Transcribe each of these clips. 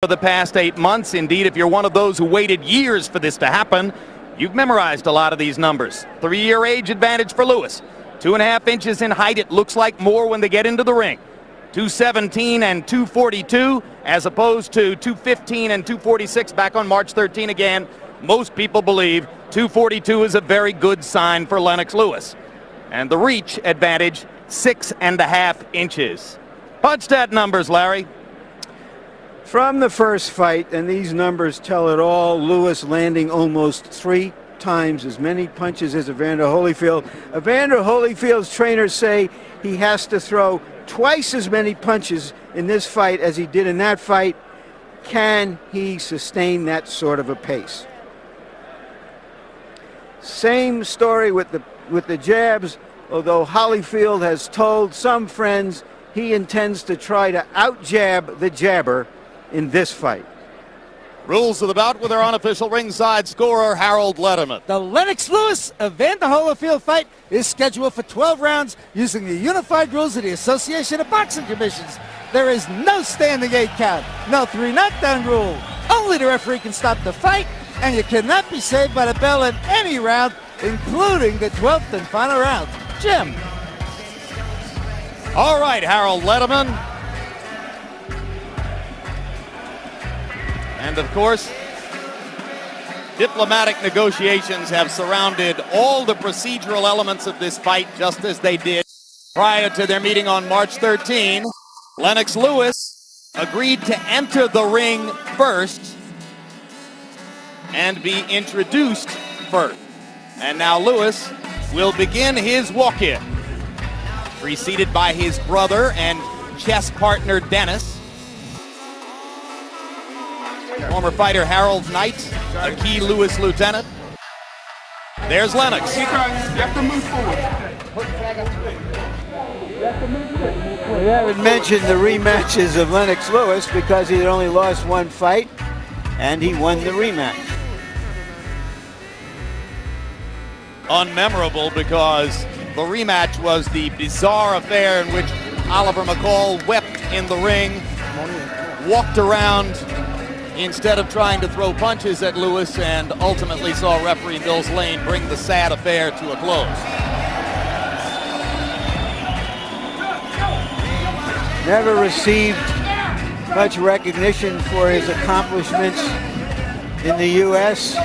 For the past 8 months. Indeed, if you're one of those who waited years for this to happen, you've memorized a lot of these numbers. 3-year age advantage for Lewis. 2.5 inches in height. It looks like more when they get into the ring. 217 and 242 as opposed to 215 and 246 back on March 13 again. Most people believe 242 is a very good sign for Lennox Lewis. And the reach advantage, 6.5 inches. Punch that numbers, Larry. From the first fight, and these numbers tell it all, Lewis landing almost 3 times as many punches as Evander Holyfield. Evander Holyfield's trainers say he has to throw twice as many punches in this fight as he did in that fight. Can he sustain that sort of a pace? Same story with the jabs, although Holyfield has told some friends he intends to try to out-jab the jabber in this fight. Rules of the bout with our unofficial ringside scorer, Harold Letterman. The Lennox Lewis Evander Holyfield fight is scheduled for 12 rounds using the unified rules of the Association of Boxing Commissions. There is no standing 8 count, no 3 knockdown rule. Only the referee can stop the fight, and you cannot be saved by the bell in any round, including the 12th and final round. Jim. All right, Harold Letterman. And of course, diplomatic negotiations have surrounded all the procedural elements of this fight, just as they did prior to their meeting on March 13. Lennox Lewis agreed to enter the ring first and be introduced first. And now Lewis will begin his walk-in, preceded by his brother and chess partner Dennis. Former fighter Harold Knight, a key Lewis lieutenant. There's Lennox. You have to move forward. We haven't mentioned the rematches of Lennox Lewis because he had only lost 1 fight, and he won the rematch. Unmemorable because the rematch was the bizarre affair in which Oliver McCall wept in the ring, walked around instead of trying to throw punches at Lewis, and ultimately saw referee Mills Lane bring the sad affair to a close. Never received much recognition for his accomplishments in the U.S.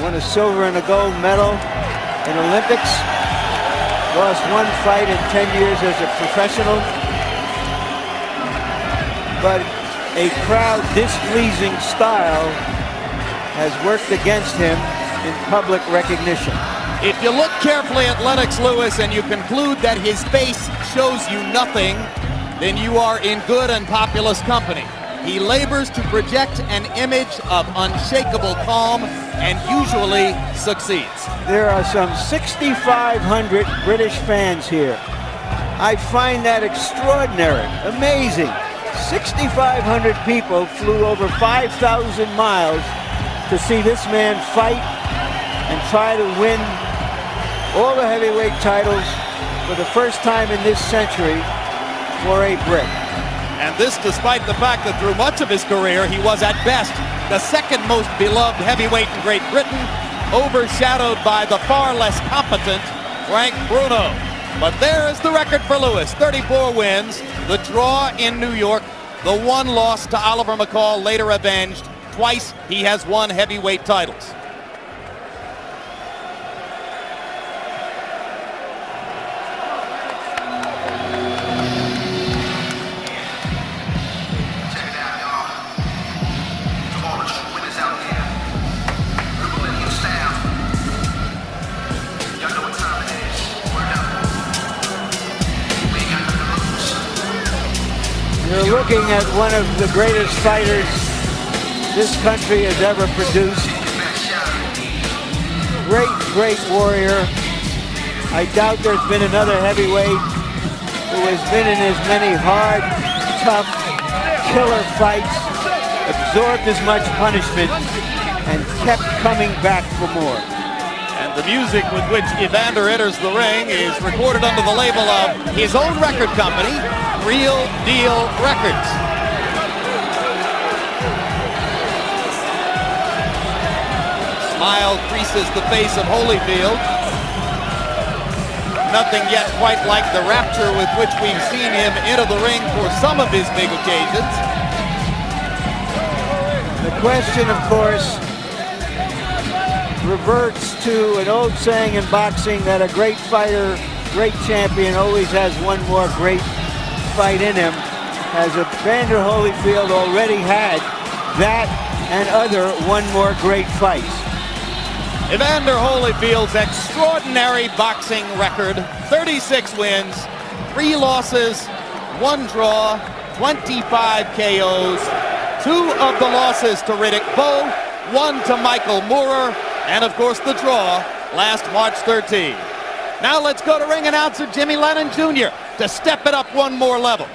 Won a silver and a gold medal in Olympics. Lost 1 fight in 10 years as a professional. But a crowd displeasing style has worked against him in public recognition. If you look carefully at Lennox Lewis and you conclude that his face shows you nothing, then you are in good and populous company. He labors to project an image of unshakable calm and usually succeeds. There are some 6,500 British fans here. I find that extraordinary, amazing. 6,500 people flew over 5,000 miles to see this man fight and try to win all the heavyweight titles for the first time in this century for a Brit. And this despite the fact that through much of his career he was at best the second most beloved heavyweight in Great Britain, overshadowed by the far less competent Frank Bruno. But there is the record for Lewis, 34 wins, the draw in New York, the 1 loss to Oliver McCall, later avenged. Twice he has won heavyweight titles. You're looking at one of the greatest fighters this country has ever produced. Great, great warrior. I doubt there's been another heavyweight who has been in as many hard, tough, killer fights, absorbed as much punishment, and kept coming back for more. And the music with which Evander enters the ring is recorded under the label of his own record company, Real Deal Records. smile creases the face of Holyfield. Nothing yet quite like the rapture with which we've seen him enter the ring for some of his big occasions. The question, of course, reverts to an old saying in boxing that a great fighter, great champion always has one more great fight in him. Has Evander Holyfield already had that and other one more great fights? Evander Holyfield's extraordinary boxing record: 36 wins, 3 losses, 1 draw, 25 KOs. 2 of the losses to Riddick Bowe, 1 to Michael Moorer, and of course the draw last March 13. Now let's go to ring announcer Jimmy Lennon Jr. to step it up one more level.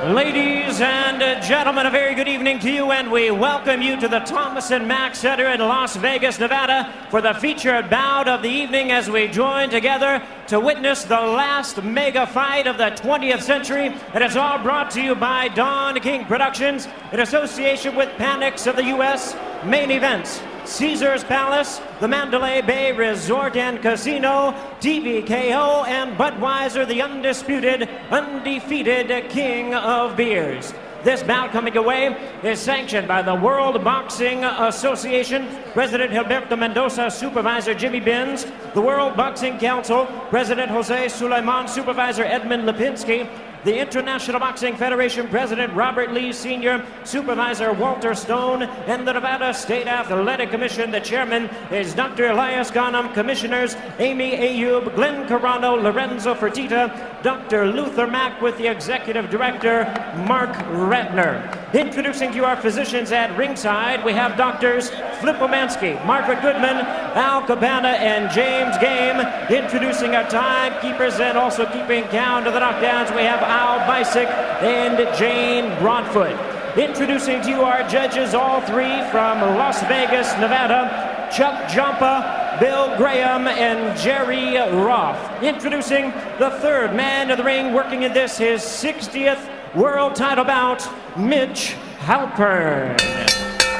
Ladies and gentlemen, a very good evening to you, and we welcome you to the Thomas and Mack Center in Las Vegas, Nevada, for the featured bout of the evening as we join together to witness the last mega fight of the 20th century. It is all brought to you by Don King Productions in association with Panics of the U.S., Main Events, Caesars Palace, the Mandalay Bay Resort and Casino, TVKO, and Budweiser, the undisputed, undefeated king of beers. This bout coming away is sanctioned by the World Boxing Association, President Gilberto Mendoza, Supervisor Jimmy Benz, the World Boxing Council, President Jose Sulaiman, Supervisor Edmund Lipinski, the International Boxing Federation President Robert Lee Sr., Supervisor Walter Stone, and the Nevada State Athletic Commission. The chairman is Dr. Elias Ghanem. Commissioners Amy Ayub, Glenn Carano, Lorenzo Fertitta, Dr. Luther Mack, with the executive director Mark Ratner. Introducing to you our physicians at ringside, we have doctors Flip Omansky, Margaret Goodman, Al Cabana, and James Game. Introducing our timekeepers and also keeping count of the knockdowns, we have Al Bisick and Jane Broadfoot. Introducing to you our judges, all 3 from Las Vegas, Nevada, Chuck Jumpa, Bill Graham, and Jerry Roth. Introducing the 3rd man of the ring, working in this, his 60th world title bout, Mitch Halpern.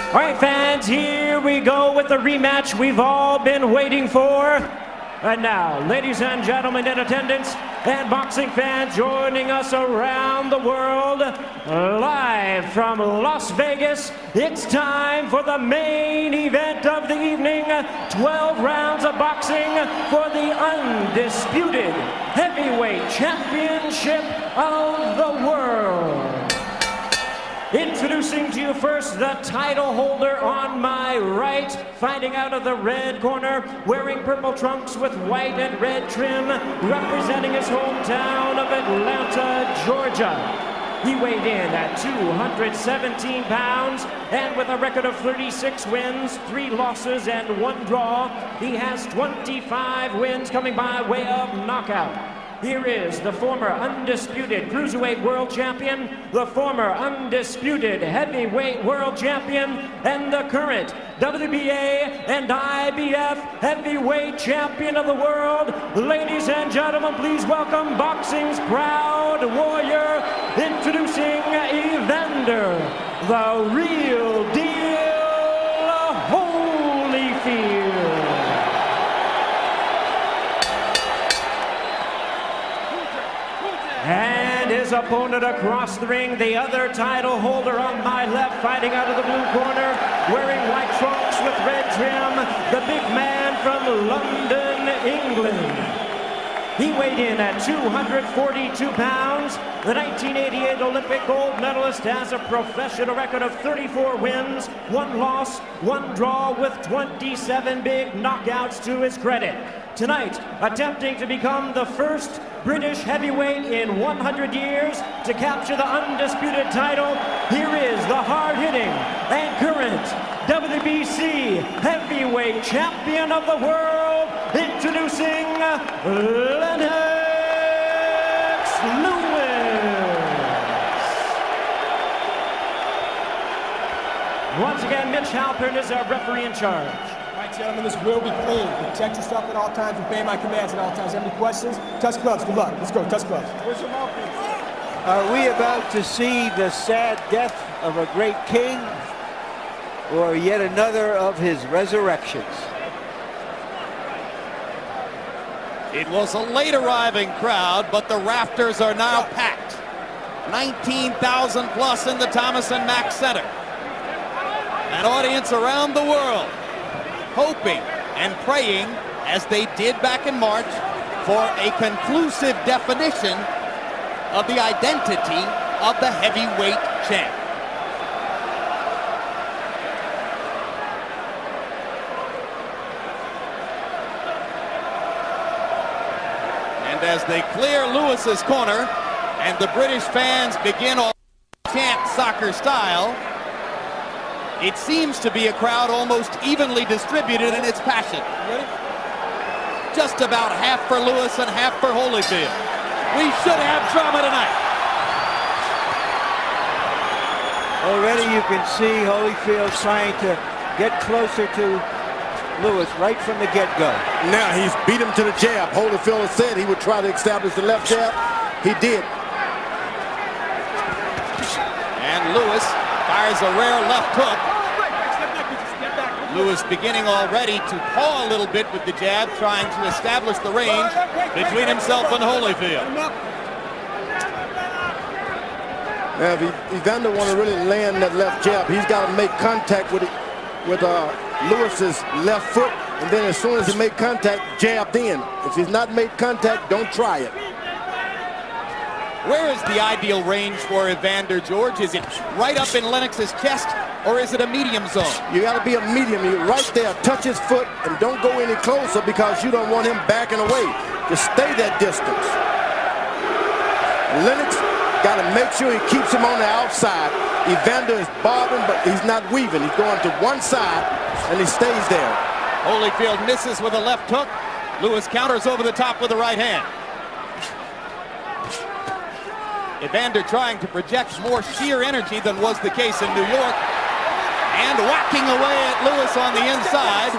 All right, fans, here we go with the rematch we've all been waiting for. And now, ladies and gentlemen in attendance and boxing fans joining us around the world, live from Las Vegas, it's time for the main event of the evening. 12 rounds of boxing for the undisputed heavyweight championship of the world. Introducing to you first the title holder on my right, fighting out of the red corner, wearing purple trunks with white and red trim, representing his hometown of Atlanta, Georgia. He weighed in at 217 pounds, and with a record of 36 wins, 3 losses, and 1 draw, he has 25 wins coming by way of knockout. Here is the former undisputed cruiserweight world champion, the former undisputed heavyweight world champion, and the current WBA and IBF heavyweight champion of the world. Ladies and gentlemen, please welcome boxing's proud warrior, introducing Evander, the real deal, Holyfield. And his opponent across the ring, the other title holder on my left, fighting out of the blue corner, wearing white trunks with red trim, the big man from London, England. He weighed in at 242 pounds. The 1988 Olympic gold medalist has a professional record of 34 wins, 1 loss, 1 draw, with 27 big knockouts to his credit. Tonight, attempting to become the first British heavyweight in 100 years to capture the undisputed title, here is the hard-hitting and current WBC heavyweight champion of the world, introducing Lennox Lewis. Once again, Mitch Halpern is our referee in charge. All right, gentlemen, this will be clean. Protect yourself at all times. Obey my commands at all times. Have any questions? Touch gloves. Good luck. Let's go. Touch gloves. Where's your mouthpiece? Are we about to see the sad death of a great king, or yet another of his resurrections? It was a late arriving crowd, but the rafters are now packed. 19,000 plus in the Thomas and Mack Center. An audience around the world hoping and praying, as they did back in March, for a conclusive definition of the identity of the heavyweight champ. And as they clear Lewis's corner and the British fans begin to chant soccer style, it seems to be a crowd almost evenly distributed in its passion. Just about half for Lewis and half for Holyfield. We should have drama tonight. Already you can see Holyfield trying to get closer to Lewis right from the get-go. Now he's beat him to the jab. Holyfield said he would try to establish the left jab. He did. And Lewis fires a rare left hook. Lewis beginning already to paw a little bit with the jab, trying to establish the range between himself and Holyfield. Now, if Evander want to really land that left jab, he's got to make contact with Lewis's left foot, and then as soon as he make contact, jabbed in. If he's not made contact, don't try it. Where is the ideal range for Evander, George? Is it right up in Lennox's chest, or is it a medium zone? You got to be a medium. You right there, touch his foot, and don't go any closer because you don't want him backing away. Just stay that distance. Lennox got to make sure he keeps him on the outside. Evander is bobbing, but he's not weaving. He's going to one side, and he stays there. Holyfield misses with a left hook. Lewis counters over the top with the right hand. Evander trying to project more sheer energy than was the case in New York. And whacking away at Lewis on the inside.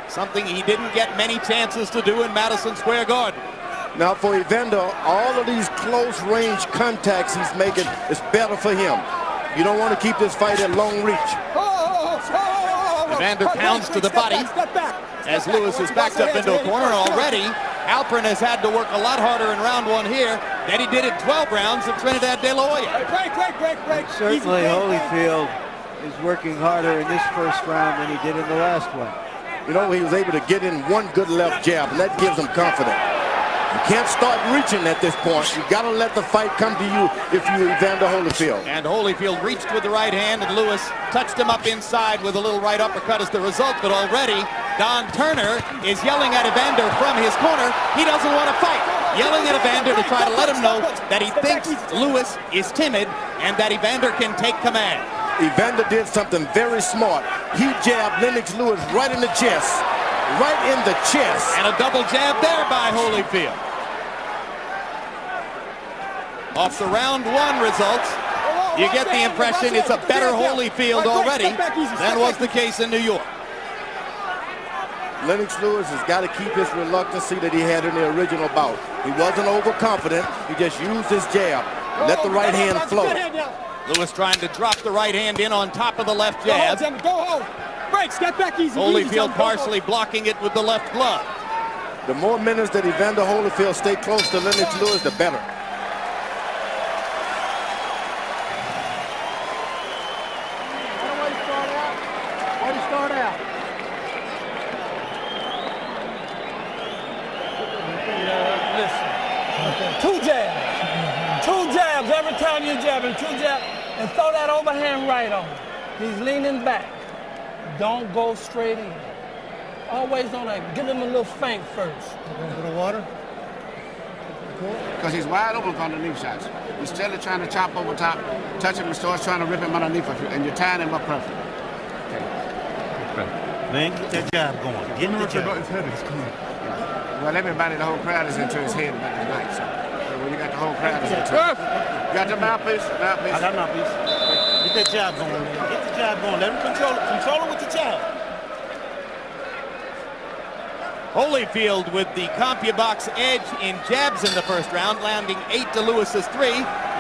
Something he didn't get many chances to do in Madison Square Garden. Now for Evander, all of these close range contacts he's making is better for him. You don't want to keep this fight at long reach. Evander pounds to the body as Lewis is backed up into a corner already. Alperin has had to work a lot harder in round one here than he did in 12 rounds at Trinidad de la Hoya. Break. Certainly Holyfield is working harder in this first round than he did in the last one. You know, he was able to get in one good left jab, and that gives him confidence. You can't start reaching at this point. You got to let the fight come to you if you Evander Holyfield. And Holyfield reached with the right hand, and Lewis touched him up inside with a little right uppercut as the result. But already, Don Turner is yelling at Evander from his corner. He doesn't want to fight. Yelling at Evander to try to let him know that he thinks Lewis is timid and that Evander can take command. Evander did something very smart. He jabbed Lennox Lewis right in the chest. Right in the chest. And a double jab there by Holyfield. Off the round one results, you get the impression it's a better Holyfield already than was the case in New York. Lennox Lewis has got to keep his reluctancy that he had in the original bout. He wasn't overconfident. He just used his jab. Let the right hand flow. Lewis trying to drop the right hand in on top of the left jab. Go home. Break, step back easy. Holyfield partially blocking it with the left glove. The more minutes that Evander Holyfield stay close to Lennox Lewis, the better. Where do you start out? Listen. Two jabs. Two jabs every time you jab him. Two jabs. And throw that overhand right on him. He's leaning back. Don't go straight in. Always on that. Give him a little feint first. A little water? Because he's wide open for underneath shots. Instead of trying to chop over top, touch him and starts trying to rip him underneath, and you're tying him up perfectly. Man, get that jab going. Get the jab. His head is clean. Well, everybody, the whole crowd is into his head about tonight. So when you got the whole crowd is into it. You got the mouthpiece? Mouthpiece. I got mouthpiece. Get that jab going, man. Get the jab going. Let him control it. Control it with the jab. Holyfield with the CompuBox edge in jabs in the first round, landing 8 to Lewis's 3.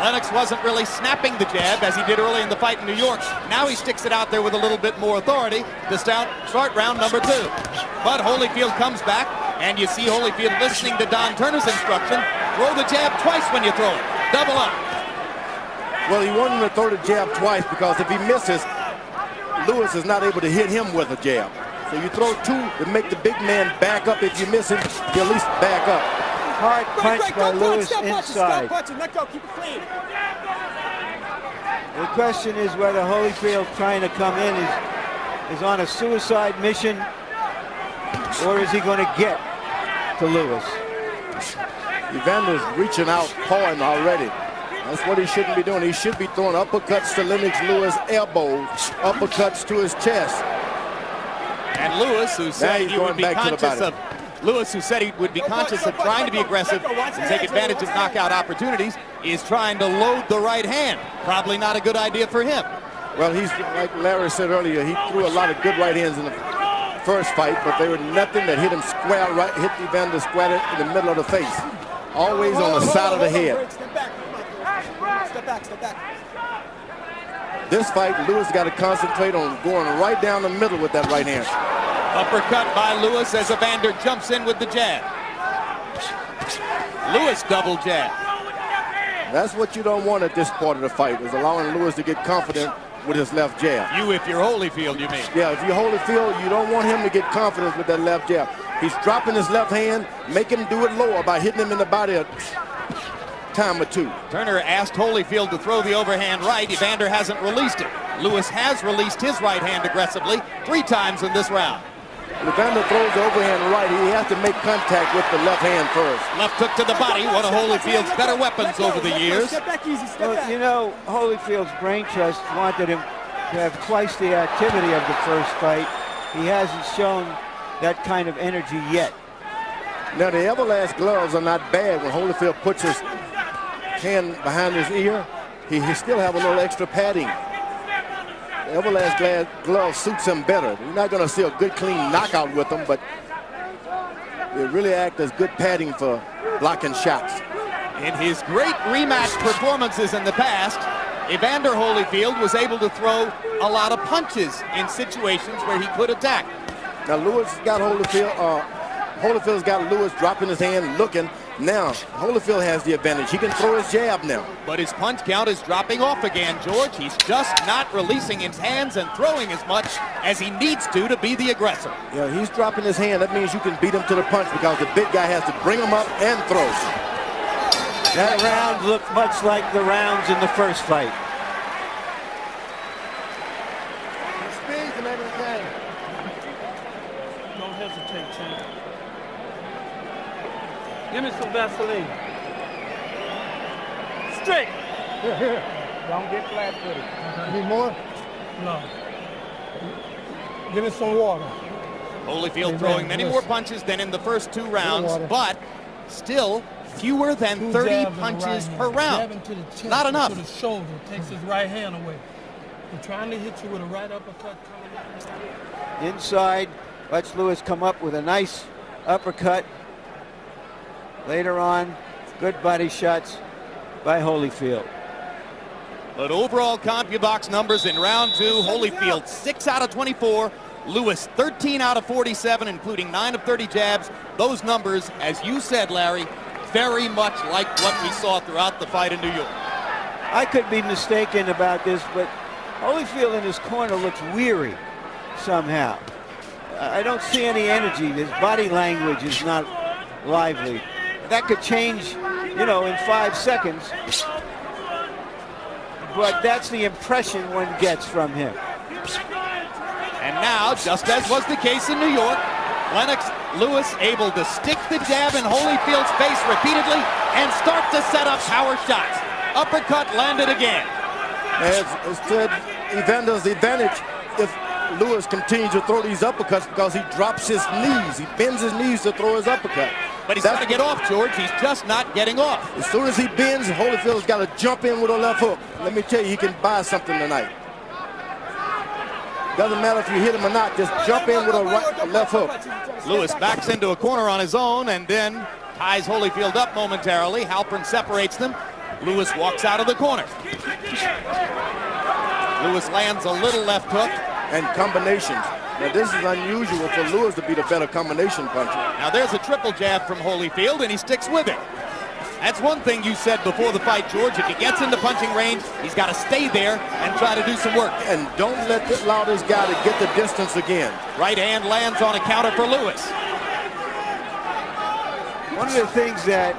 Lennox wasn't really snapping the jab as he did early in the fight in New York. Now he sticks it out there with a little bit more authority to start round number 2. But Holyfield comes back, and you see Holyfield listening to Don Turner's instruction. Throw the jab twice when you throw it. Double up. Well, he wanted him to throw the jab twice because if he misses, Lewis is not able to hit him with a jab. So you throw 2 to make the big man back up. If you miss him, he'll at least back up. Hard punch by Lewis inside. Let go, keep it clean. The question is whether Holyfield trying to come in is on a suicide mission, or is he going to get to Lewis? Evander's reaching out, pawing already. That's what he shouldn't be doing. He should be throwing uppercuts to Lennox Lewis, elbows, uppercuts to his chest. And Lewis, who said he would be conscious of trying to be aggressive and take advantage of knockout opportunities, is trying to load the right hand. Probably not a good idea for him. Well, he's like Larry said earlier, he threw a lot of good right hands in the first fight, but they were nothing that hit him square right, hit Evander square in the middle of the face. Always on the side of the head. Step back. This fight, Lewis got to concentrate on going right down the middle with that right hand. Uppercut by Lewis as Evander jumps in with the jab. Lewis double jab. That's what you don't want at this part of the fight, is allowing Lewis to get confident with his left jab. You, if you're Holyfield, you mean? Yeah, if you're Holyfield, you don't want him to get confidence with that left jab. He's dropping his left hand, making him do it lower by hitting him in the body a time or 2. Turner asked Holyfield to throw the overhand right. Evander hasn't released it. Lewis has released his right hand aggressively 3 times in this round. Evander throws the overhand right. He has to make contact with the left hand first. Left hook to the body, one of Holyfield's better weapons over the years. Well, you know, Holyfield's brain trust wanted him to have twice the activity of the first fight. He hasn't shown that kind of energy yet. Now, the Everlast gloves are not bad. When Holyfield puts his hand behind his ear, he still have a little extra padding. The Everlast glove suits him better. You're not going to see a good, clean knockout with them, but they really act as good padding for blocking shots. In his great rematch performances in the past, Evander Holyfield was able to throw a lot of punches in situations where he could attack. Now, Lewis got Holyfield's got Lewis dropping his hand, looking. Now, Holyfield has the advantage. He can throw his jab now. But his punch count is dropping off again, George. He's just not releasing his hands and throwing as much as he needs to be the aggressor. Yeah, he's dropping his hand. That means you can beat him to the punch because the big guy has to bring him up and throw. That round looked much like the rounds in the first fight. Speed and everything. Don't hesitate, champ. Give me some Vaseline. Straight. Here. Don't get flat-footed. Need more? No. Give me some water. Holyfield throwing many more punches than in the first 2 rounds, but still fewer than 30 punches per round. Jabbing to the chest, Not enough. to the shoulder, takes his right hand away. They're trying to hit you with a right uppercut coming in. Inside, watch Lewis come up with a nice uppercut. Later on, good body shots by Holyfield. But overall CompuBox numbers in round 2, Holyfield 6 out of 24, Lewis 13 out of 47, including 9 of 30 jabs. Those numbers, as you said, Larry, very much like what we saw throughout the fight in New York. I could be mistaken about this, but Holyfield in his corner looks weary somehow. I don't see any energy. His body language is not lively. That could change, you know, in 5 seconds. But that's the impression one gets from him. And now, just as was the case in New York, Lennox Lewis able to stick the jab in Holyfield's face repeatedly and start to set up power shots. Uppercut landed again. As said, Evander's advantage if Lewis continues to throw these uppercuts because he drops his knees. He bends his knees to throw his uppercut. But he's got to get off, George. He's just not getting off. As soon as he bends, Holyfield's got to jump in with a left hook. Let me tell you, he can buy something tonight. Doesn't matter if you hit him or not. Just jump in with a left hook. Lewis backs into a corner on his own and then ties Holyfield up momentarily. Halpern separates them. Lewis walks out of the corner. Lewis lands a little left hook. And combinations. Now this is unusual for Lewis to be the better combination puncher. Now there's a triple jab from Holyfield and he sticks with it. That's one thing you said before the fight, George. If he gets into punching range, he's got to stay there and try to do some work. And don't allow this guy to get the distance again. Right hand lands on a counter for Lewis. One of the things that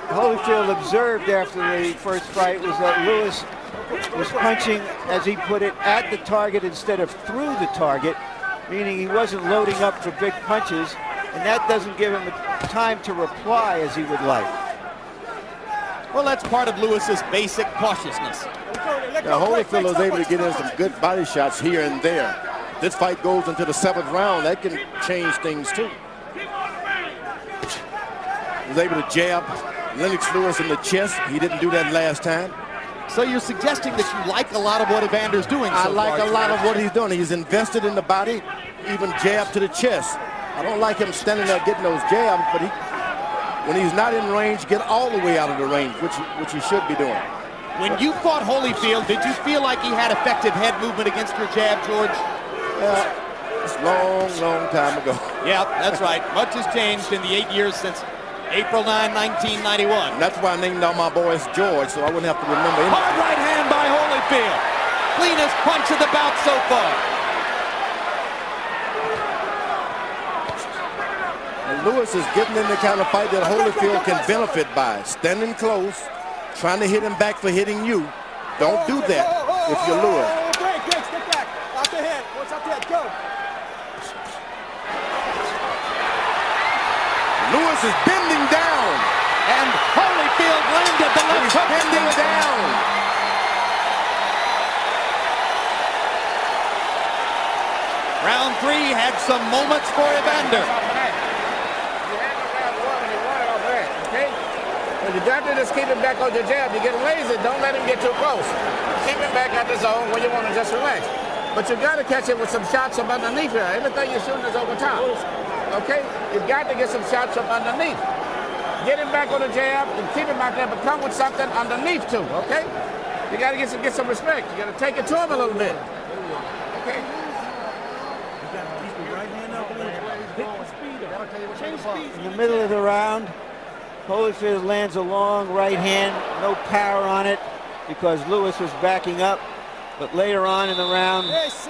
Holyfield observed after the first fight was that Lewis was punching, as he put it, at the target instead of through the target, meaning he wasn't loading up for big punches, and that doesn't give him time to reply as he would like. Well, that's part of Lewis's basic cautiousness. Now Holyfield was able to get in some good body shots here and there. This fight goes into the 7th round. That can change things too. He was able to jab Lennox Lewis in the chest. He didn't do that last time. So you're suggesting that you like a lot of what Evander's doing so I like far, a lot of what he's doing. He's invested in the body, even jab to the chest. I don't like him standing there getting those jabs, but when he's not in range, get all the way out of the range, which he should be doing. When you fought Holyfield, did you feel like he had effective head movement against your jab, George? It's a long, long time ago. Yeah, that's right. Much has changed in the 8 years since April 9, 1991. And that's why I named all my boys George, so I wouldn't have to remember anything. Hard right hand by Holyfield. Cleanest punch of the bout so far. And Lewis is getting in the kind of fight that Holyfield can benefit by. Standing close, trying to hit him back for hitting you. Don't do that if you're Lewis. Break, step back. Off the head. What's up there? Go. Lewis is bending down. And Holyfield landed the left hook. Bending down. Round 3 had some moments for Evander. You got to just keep him back on your jab. You get lazy, don't let him get too close. Keep him back at the zone when you want to just relax. But you got to catch it with some shots from underneath here. Everything you're shooting is over top. Okay? You've got to get some shots from underneath. Get him back on the jab and keep him out there, but come with something underneath too, okay? You got to get some respect. You got to take it to him a little bit. Okay? In the middle of the round, Holyfield lands a long right hand, no power on it because Lewis was backing up. But later on in the round,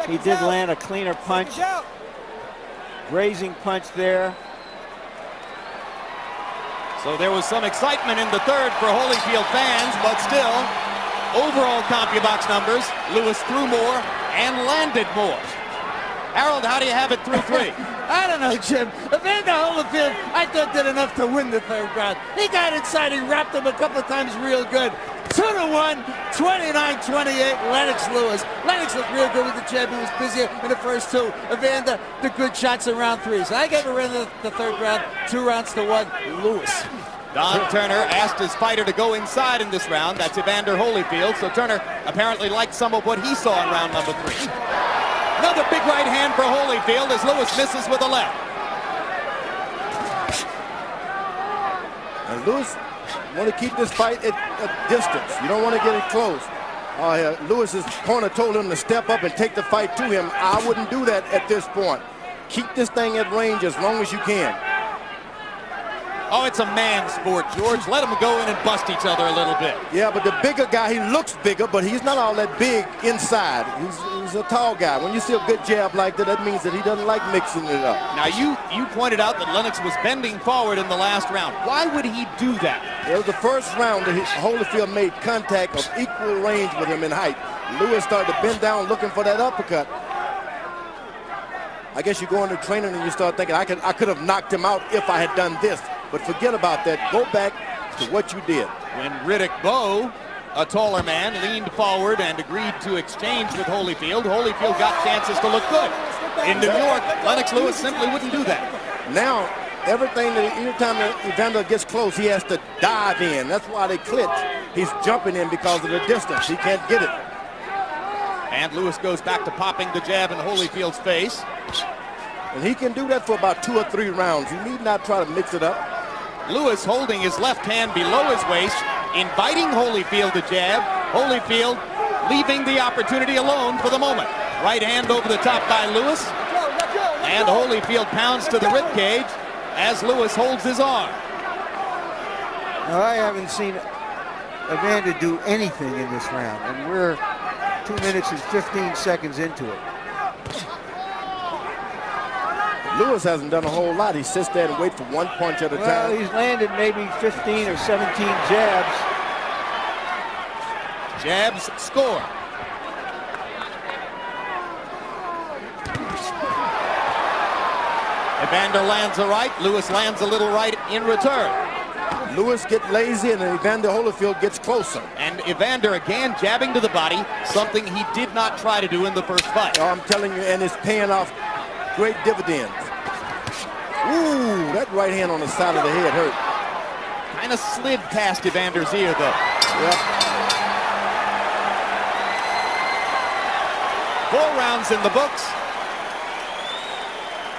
he did land a cleaner punch. Grazing punch there. So there was some excitement in the third for Holyfield fans, but still, overall CompuBox numbers, Lewis threw more and landed more. Harold, how do you have it through 3? I don't know, Jim. Evander Holyfield, I thought did enough to win the third round. He got inside, he wrapped him a couple of times real good. 2-1, 29-28, Lennox Lewis. Lennox looked real good with the jab. He was busier in the first 2. Evander, the good shots in round 3. So I gave Evander the third round, 2-1, Lewis. Don Turner asked his fighter to go inside in this round. That's Evander Holyfield. So Turner apparently liked some of what he saw in round number 3. Another big right hand for Holyfield as Lewis misses with a left. And Lewis want to keep this fight at distance. You don't want to get it close. Lewis's corner told him to step up and take the fight to him. I wouldn't do that at this point. Keep this thing at range as long as you can. Oh, it's a man sport, George. Let them go in and bust each other a little bit. Yeah, but the bigger guy, he looks bigger, but he's not all that big inside. He's a tall guy. When you see a good jab like that, that means that he doesn't like mixing it up. Now, you pointed out that Lennox was bending forward in the last round. Why would he do that? It was the first round that Holyfield made contact of equal range with him in height. Lewis started to bend down looking for that uppercut. I guess you go into training and you start thinking, I could have knocked him out if I had done this. But forget about that. Go back to what you did. When Riddick Bowe, a taller man, leaned forward and agreed to exchange with Holyfield, Holyfield got chances to look good. In New York, Lennox Lewis simply wouldn't do that. Now, every time Evander gets close, he has to dive in. That's why they clinch. He's jumping in because of the distance. He can't get it. And Lewis goes back to popping the jab in Holyfield's face. And he can do that for about 2 or 3 rounds. You need not try to mix it up. Lewis holding his left hand below his waist, inviting Holyfield to jab. Holyfield leaving the opportunity alone for the moment. Right hand over the top by Lewis. And Holyfield pounds to the ribcage as Lewis holds his arm. Now, I haven't seen Evander do anything in this round, and we're 2 minutes and 15 seconds into it. Lewis hasn't done a whole lot. He sits there and waits for 1 punch at a Well, time. he's landed maybe 15 or 17 jabs. Jabs score. Evander lands a right. Lewis lands a little right in return. Lewis gets lazy and Evander Holyfield gets closer. And Evander again jabbing to the body, something he did not try to do in the first fight. Oh, I'm telling you, and it's paying off great dividends. Ooh, that right hand on the side of the head hurt. Kind of slid past Evander's ear, though. Yep. 4 rounds in the books.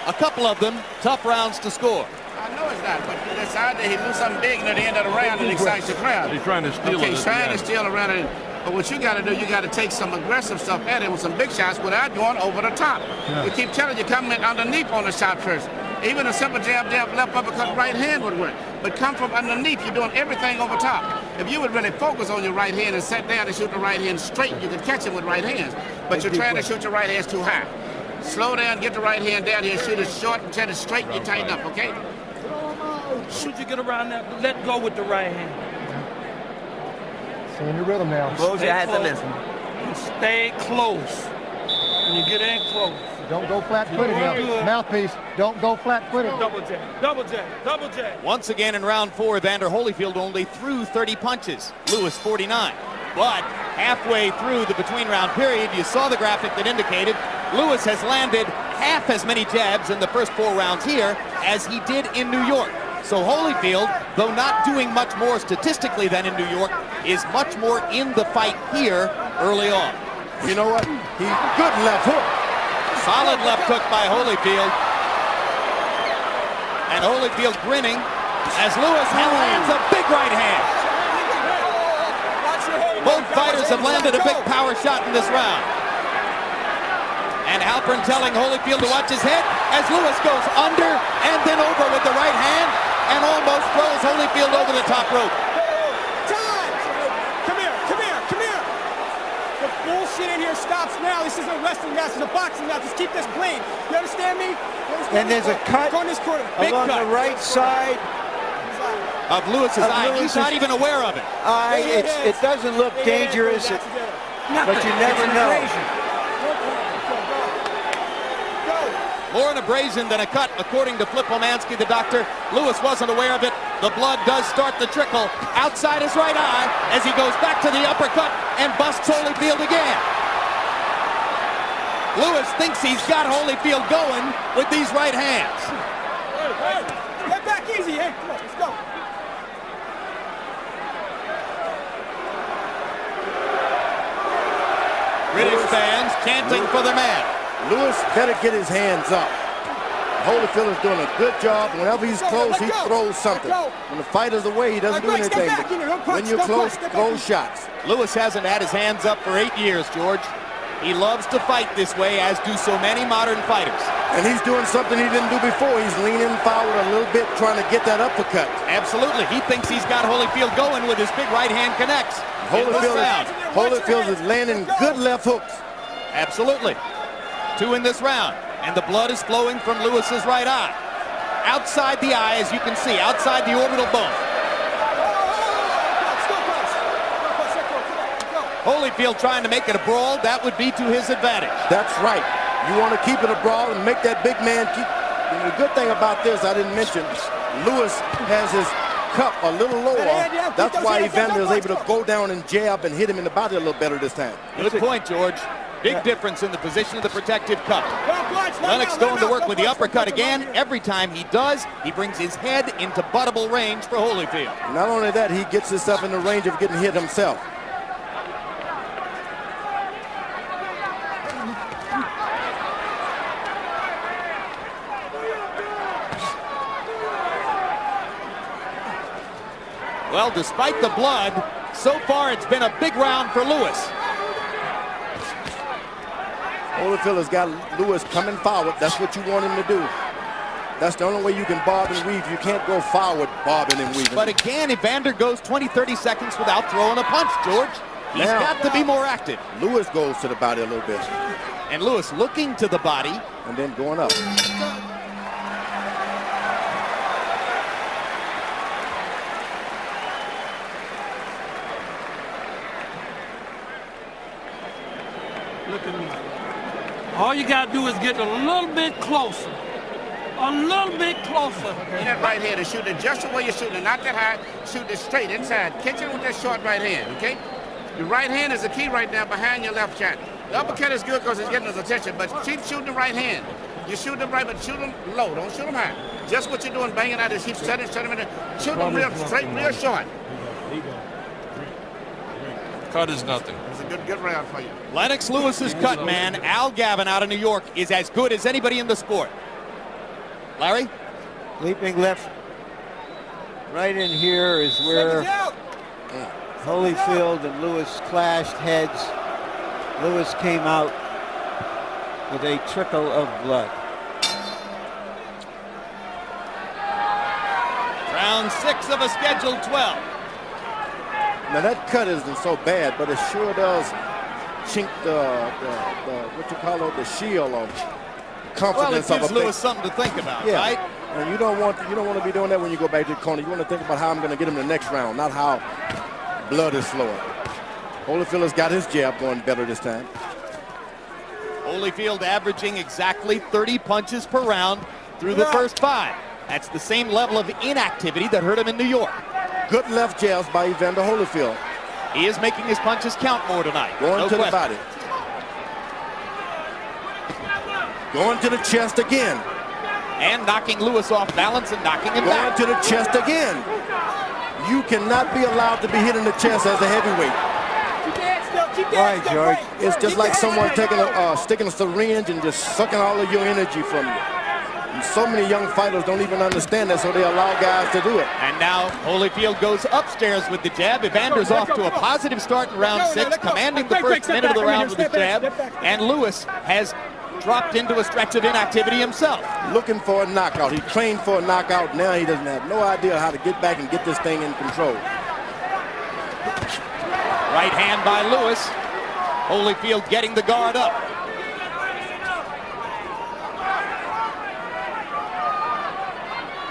A couple of them tough rounds to score. I know it's not, but it's out there. He do something big near the end of the round and excites the crowd. He's trying to steal it. He's trying to steal around it. But what you got to do, you got to take some aggressive stuff at him with some big shots without going over the top. Yeah. We keep telling you, come in underneath on the shot first. Even a simple jab, left uppercut, right hand would work. But come from underneath, you're doing everything over top. If you would really focus on your right hand and sit down and shoot the right hand straight, you can catch him with right hands. But you're trying to shoot your right hands too high. Slow down, get the right hand down here, shoot it short and set it straight, and you tighten up, okay? Should you get around that? Let go with the right hand. Stay in your rhythm now. Close your eyes and listen. Stay close. When you get in close. Don't go flat-footed now. Mouthpiece. Don't go flat-footed. Double jab, double jab, double jab. Once again in round 4, Evander Holyfield only threw 30 punches. Lewis 49. But halfway through the between-round period, you saw the graphic that indicated Lewis has landed half as many jabs in the first 4 rounds here as he did in New York. So Holyfield, though not doing much more statistically than in New York, is much more in the fight here early on. You know what? Good left hook. Solid left hook by Holyfield. And Holyfield grinning as Lewis lands a big right hand. Both fighters have landed a big power shot in this round. And Halpern telling Holyfield to watch his head as Lewis goes under and then over with the right hand and almost throws Holyfield over the top rope. Come here, come here, come here. The bullshit in here stops now. This isn't a wrestling match, it's a boxing match. Just keep this clean. You understand me? And there's a cut Go in this corner. Big along cut. the right side Of Lewis's eye. He's not even aware of it. eye. It doesn't look dangerous, but you never know. More an abrasion than a cut, according to Flipomansky, the doctor. Lewis wasn't aware of it. The blood does start to trickle outside his right eye as he goes back to the uppercut and busts Holyfield again. Lewis thinks he's got Holyfield going with these right hands. Get back easy, hey. Come on, let's go. British fans chanting for the man. Lewis better get his hands up. Holyfield is doing a good job. Whenever he's close, he throws something. When the fighter's away, he doesn't do anything. But when you're close, throw shots. Lewis hasn't had his hands up for 8 years, George. He loves to fight this way, as do so many modern fighters. And he's doing something he didn't do before. He's leaning forward a little bit, trying to get that uppercut. Absolutely. He thinks he's got Holyfield going with his big right hand connects. Holyfield is landing good left hooks. Absolutely. 2 in this round. And the blood is flowing from Lewis's right eye. Outside the eye, as you can see, outside the orbital bone. Holyfield trying to make it a brawl. That would be to his advantage. That's right. You want to keep it a brawl and make that big man keep. And the good thing about this, I didn't mention, Lewis has his cup a little lower. That's why Evander is able to go down and jab and hit him in the body a little better this time. Good point, George. Big difference in the position of the protective cup. Lennox going to work with the uppercut again. Every time he does, he brings his head into buttable range for Holyfield. Not only that, he gets himself in the range of getting hit himself. Well, despite the blood, so far it's been a big round for Lewis. Holyfield has got Lewis coming forward. That's what you want him to do. That's the only way you can bob and weave. You can't go forward bobbing and weaving. But again, Evander goes 20, 30 seconds without throwing a punch, George. He's got to be more active. Lewis goes to the body a little bit. And Lewis looking to the body. And then going up. Look at me. All you got to do is get a little bit closer. A little bit closer. That right hand to shoot it just the way you're shooting it, not that high. Shoot it straight inside. Catch it with that short right hand, okay? Your right hand is the key right now behind your left shot. The uppercut is good because it's getting his attention, but keep shooting the right hand. You shoot them right, but shoot them low. Don't shoot them high. Just what you're doing, banging out is keep setting them in there. Shoot them real straight, real short. Cut is nothing. It's a good round for you. Lennox Lewis's cut man, Al Gavin out of New York, is as good as anybody in the sport. Larry? Leaping left. Right in here is where Holyfield and Lewis clashed heads. Lewis came out with a trickle of blood. Round 6 of a scheduled 12. Now that cut isn't so bad, but it sure does chink the what you call it, the shield of confidence well, it gives of a Lewis something to think about, right? And you don't want to be doing that when you go back to the corner. You want to think about how I'm going to get him the next round, not how blood is flowing. Holyfield has got his jab going better this time. Holyfield averaging exactly 30 punches per round through the first 5. That's the same level of inactivity that hurt him in New York. Good left jabs by Evander Holyfield. He is making his punches count more tonight. Going to the body. Going to the chest again. And knocking Lewis off balance and knocking him back. Going to the chest again. You cannot be allowed to be hit in the chest as a heavyweight. Why, George? It's just like someone taking sticking a syringe and just sucking all of your energy from you. And so many young fighters don't even understand that, so they allow guys to do it. And now Holyfield goes upstairs with the jab. Evander's off to a positive start in round 6, commanding the first minute of the round with the jab. And Lewis has dropped into a stretch of inactivity himself. Looking for a knockout. He trained for a knockout. Now he doesn't have no idea how to get back and get this thing in control. Right hand by Lewis. Holyfield getting the guard up.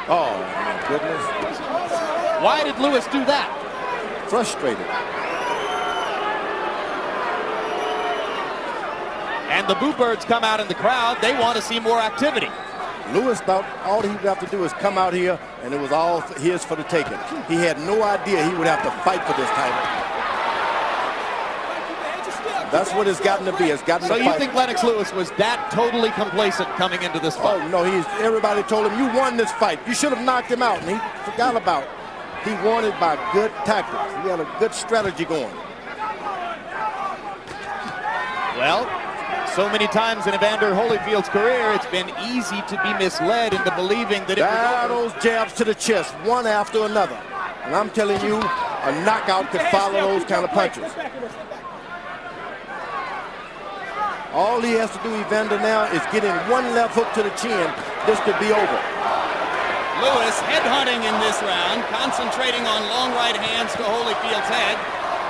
Oh, my goodness. Why did Lewis do that? Frustrated. And the Boo Birds come out in the crowd. They want to see more activity. Lewis thought all he would have to do is come out here, and it was all his for the taking. He had no idea he would have to fight for this title. That's what it's gotten to be. It's gotten so to you fight. think Lennox Lewis was that totally complacent coming into this fight? Oh, no. Everybody told him, you won this fight. You should have knocked him out, and he forgot about it. He won it by good tactics. He had a good strategy going. Well, so many times in Evander Holyfield's career, it's been easy to be misled into believing that it was over. Those jabs to the chest, one after another. And I'm telling you, a knockout could follow those kind of punches. All he has to do, Evander, now is get in one left hook to the chin. This could be over. Lewis headhunting in this round, concentrating on long right hands to Holyfield's head.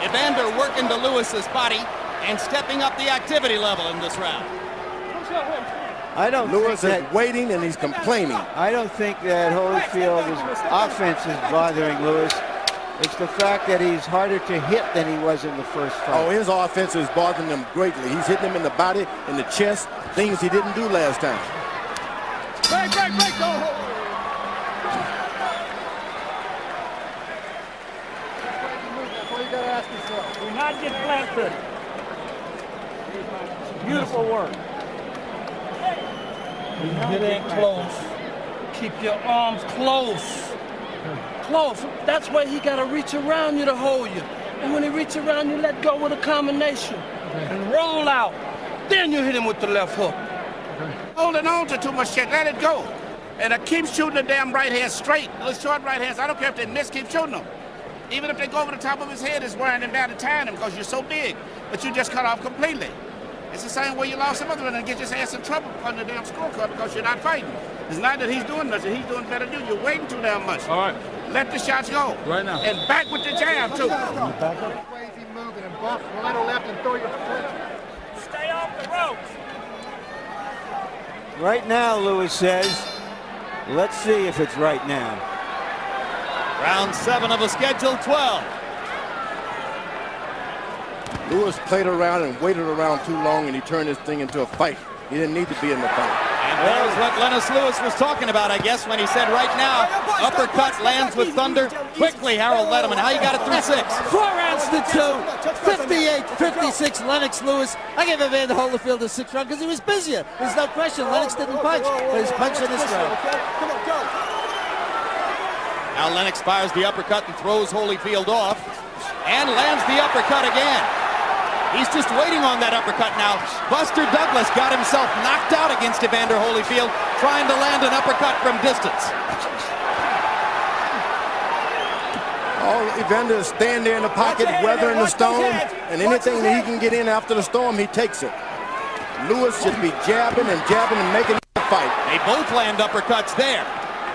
Evander working to Lewis's body and stepping up the activity level in this round. I don't Lewis think is waiting and he's complaining. I don't think that Holyfield's offense is bothering Lewis. It's the fact that he's harder to hit than he was in the first fight. Oh, his offense is bothering him greatly. He's hitting him in the body, in the chest, things he didn't do last time. Break, go. Do not get flat-footed. Beautiful work. Get in close. Keep your arms close. Close. That's why he got to reach around you to hold you. And when he reaches around you, let go with a combination. And roll out. Then you hit him with the left hook. Holding on to too much shit. Let it go. And keep shooting the damn right hand straight. Those short right hands, I don't care if they miss, keep shooting them. Even if they go over the top of his head, it's wearing him down to tying him because you're so big. But you just cut off completely. It's the same way you lost some other one and get your ass in trouble on the damn scorecard because you're not fighting. It's not that he's doing nothing. He's doing better than you. You're waiting too damn much. All right. Let the shots go. Right now. And back with the jab, too. Crazy moving and bump a little left and throw your foot. Stay off the ropes. Right now, Lewis says, let's see if it's right now. Round 7 of a scheduled 12. Lewis played around and waited around too long, and he turned this thing into a fight. He didn't need to be in the fight. And that was what Lennox Lewis was talking about, I guess, when he said right now, uppercut lands with thunder. Quickly, Harold Letterman, how you got it through 6? 4 rounds to 2. 58-56, Lennox Lewis. I gave Evander Holyfield a 6th round because he was busier. There's no question. Lennox didn't punch, but he's punching this round. Now Lennox fires the uppercut and throws Holyfield off and lands the uppercut again. He's just waiting on that uppercut now. Buster Douglas got himself knocked out against Evander Holyfield, trying to land an uppercut from distance. All Evander is standing there in the pocket, weathering the storm, and anything that he can get in after the storm, he takes it. Lewis should be jabbing and making the fight. They both land uppercuts there.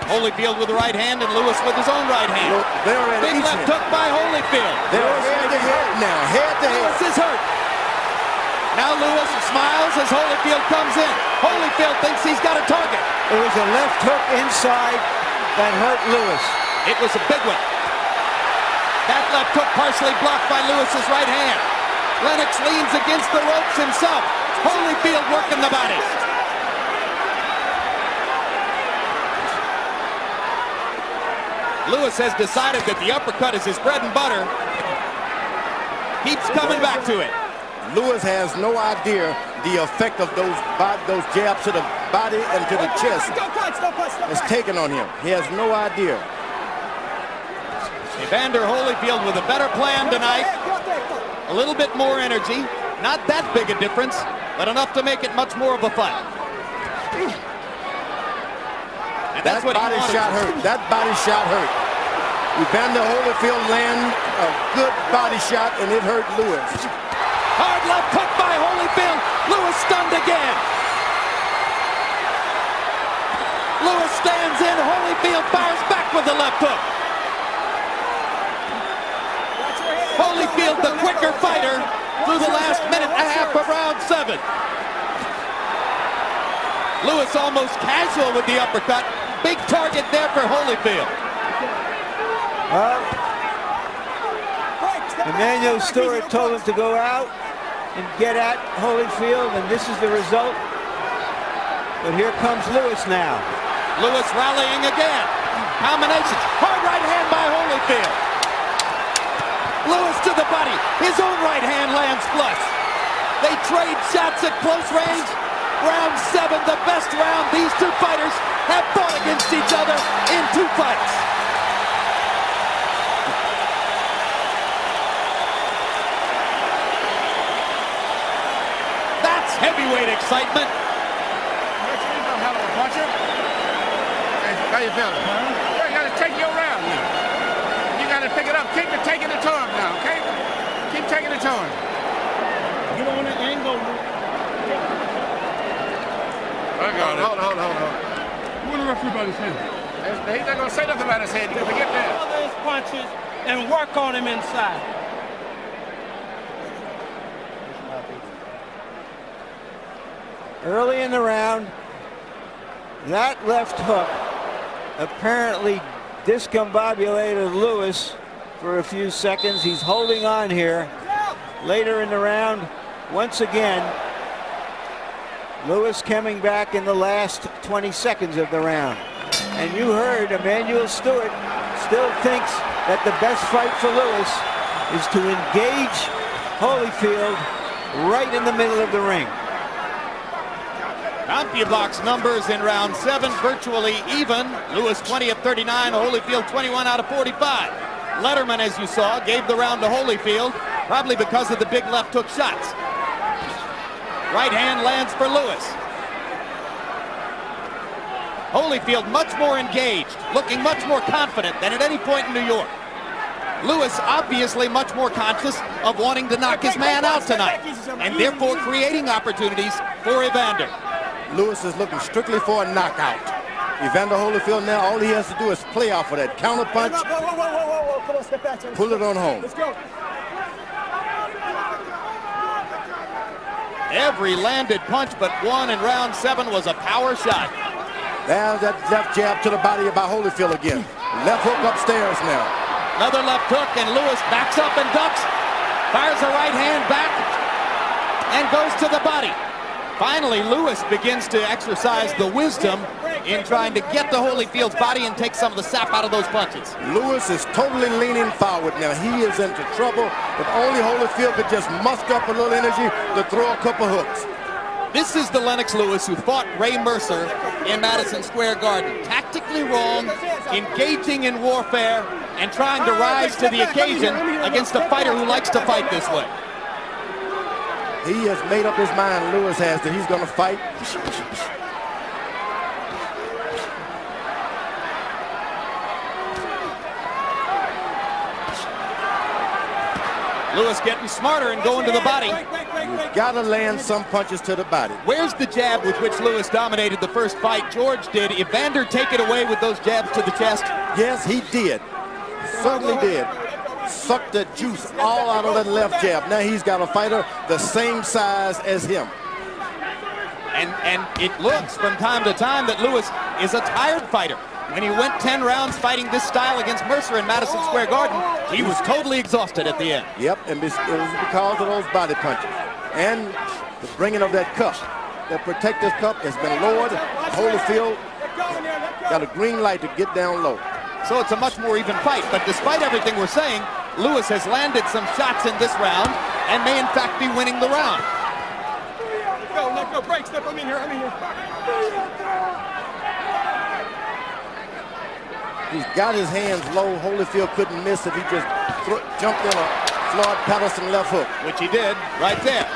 Holyfield with the right hand and Lewis with his own right hand. Big left hook by Holyfield. They're head to head now, head to head. Lewis is hurt. Now Lewis smiles as Holyfield comes in. Holyfield thinks he's got a target. It was a left hook inside that hurt Lewis. It was a big one. That left hook partially blocked by Lewis's right hand. Lennox leans against the ropes himself. Holyfield working the body. Lewis has decided that the uppercut is his bread and butter. Keeps coming back to it. Lewis has no idea the effect of those jabs to the body and to the chest is taken on him. He has no idea. Evander Holyfield with a better plan tonight. A little bit more energy. Not that big a difference, but enough to make it much more of a fight. And that's what body shot hurt. That body shot hurt. Evander Holyfield landed a good body shot, and it hurt Lewis. Hard left hook by Holyfield. Lewis stunned again. Lewis stands in. Holyfield fires back with the left hook. Holyfield, the quicker fighter, through the last minute and a half of round 7. Lewis almost casual with the uppercut. Big target there for Holyfield. Emmanuel Stewart told him to go out and get at Holyfield, and this is the result. But here comes Lewis now. Lewis rallying again. Combinations. Hard right hand by Holyfield. Lewis to the body. His own right hand lands flush. They trade shots at close range. Round 7, the best round. These two fighters have fought against each other in 2 fights. That's heavyweight excitement. How you feeling? You got to take your round now. You got to pick it up. Keep taking it to him now, okay? Keep taking it to him. Get on the angle. I got it. Hold on. What the referee about his head? He's not going to say nothing about his head. You can forget that. Cover his punches and work on him inside. Early in the round, that left hook apparently discombobulated Lewis for a few seconds. He's holding on here. Later in the round, once again, Lewis coming back in the last 20 seconds of the round. And you heard Emmanuel Stewart still thinks that the best fight for Lewis is to engage Holyfield right in the middle of the ring. CompuBox numbers in round 7 virtually even. Lewis 20 of 39, Holyfield 21 out of 45. Letterman, as you saw, gave the round to Holyfield, probably because of the big left hook shots. Right hand lands for Lewis. Holyfield much more engaged, looking much more confident than at any point in New York. Lewis obviously much more conscious of wanting to knock his man out tonight, and therefore creating opportunities for Evander. Lewis is looking strictly for a knockout. Evander Holyfield now, all he has to do is play off of that counter punch. Whoa. Come on, step back. Pull it on home. Let's go. Every landed punch but one in round 7 was a power shot. There's that left jab to the body by Holyfield again. Left hook upstairs now. Another left hook, and Lewis backs up and ducks. Fires a right hand back and goes to the body. Finally, Lewis begins to exercise the wisdom in trying to get to Holyfield's body and take some of the sap out of those punches. Lewis is totally leaning forward now. He is into trouble. If only Holyfield could just muster up a little energy to throw a couple hooks. This is the Lennox Lewis who fought Ray Mercer in Madison Square Garden. Tactically wrong, engaging in warfare, and trying to rise to the occasion against a fighter who likes to fight this way. He has made up his mind, Lewis has, that he's going to fight. Lewis getting smarter and going to the body. You've got to land some punches to the body. Where's the jab with which Lewis dominated the first fight? George did. Evander take it away with those jabs to the chest? Yes, he did. Certainly did. Sucked the juice all out of that left jab. Now he's got a fighter the same size as him. And it looks from time to time that Lewis is a tired fighter. When he went 10 rounds fighting this style against Mercer in Madison Square Garden, he was totally exhausted at the end. Yep, and it was because of those body punches. And the bringing of that cup. That protective cup has been lowered. Holyfield got a green light to get down low. So it's a much more even fight, but despite everything we're saying, Lewis has landed some shots in this round and may in fact be winning the round. Let go, break, step, I'm in here. He's got his hands low. Holyfield couldn't miss if he just jumped in a Floyd Patterson left hook. Which he did right there.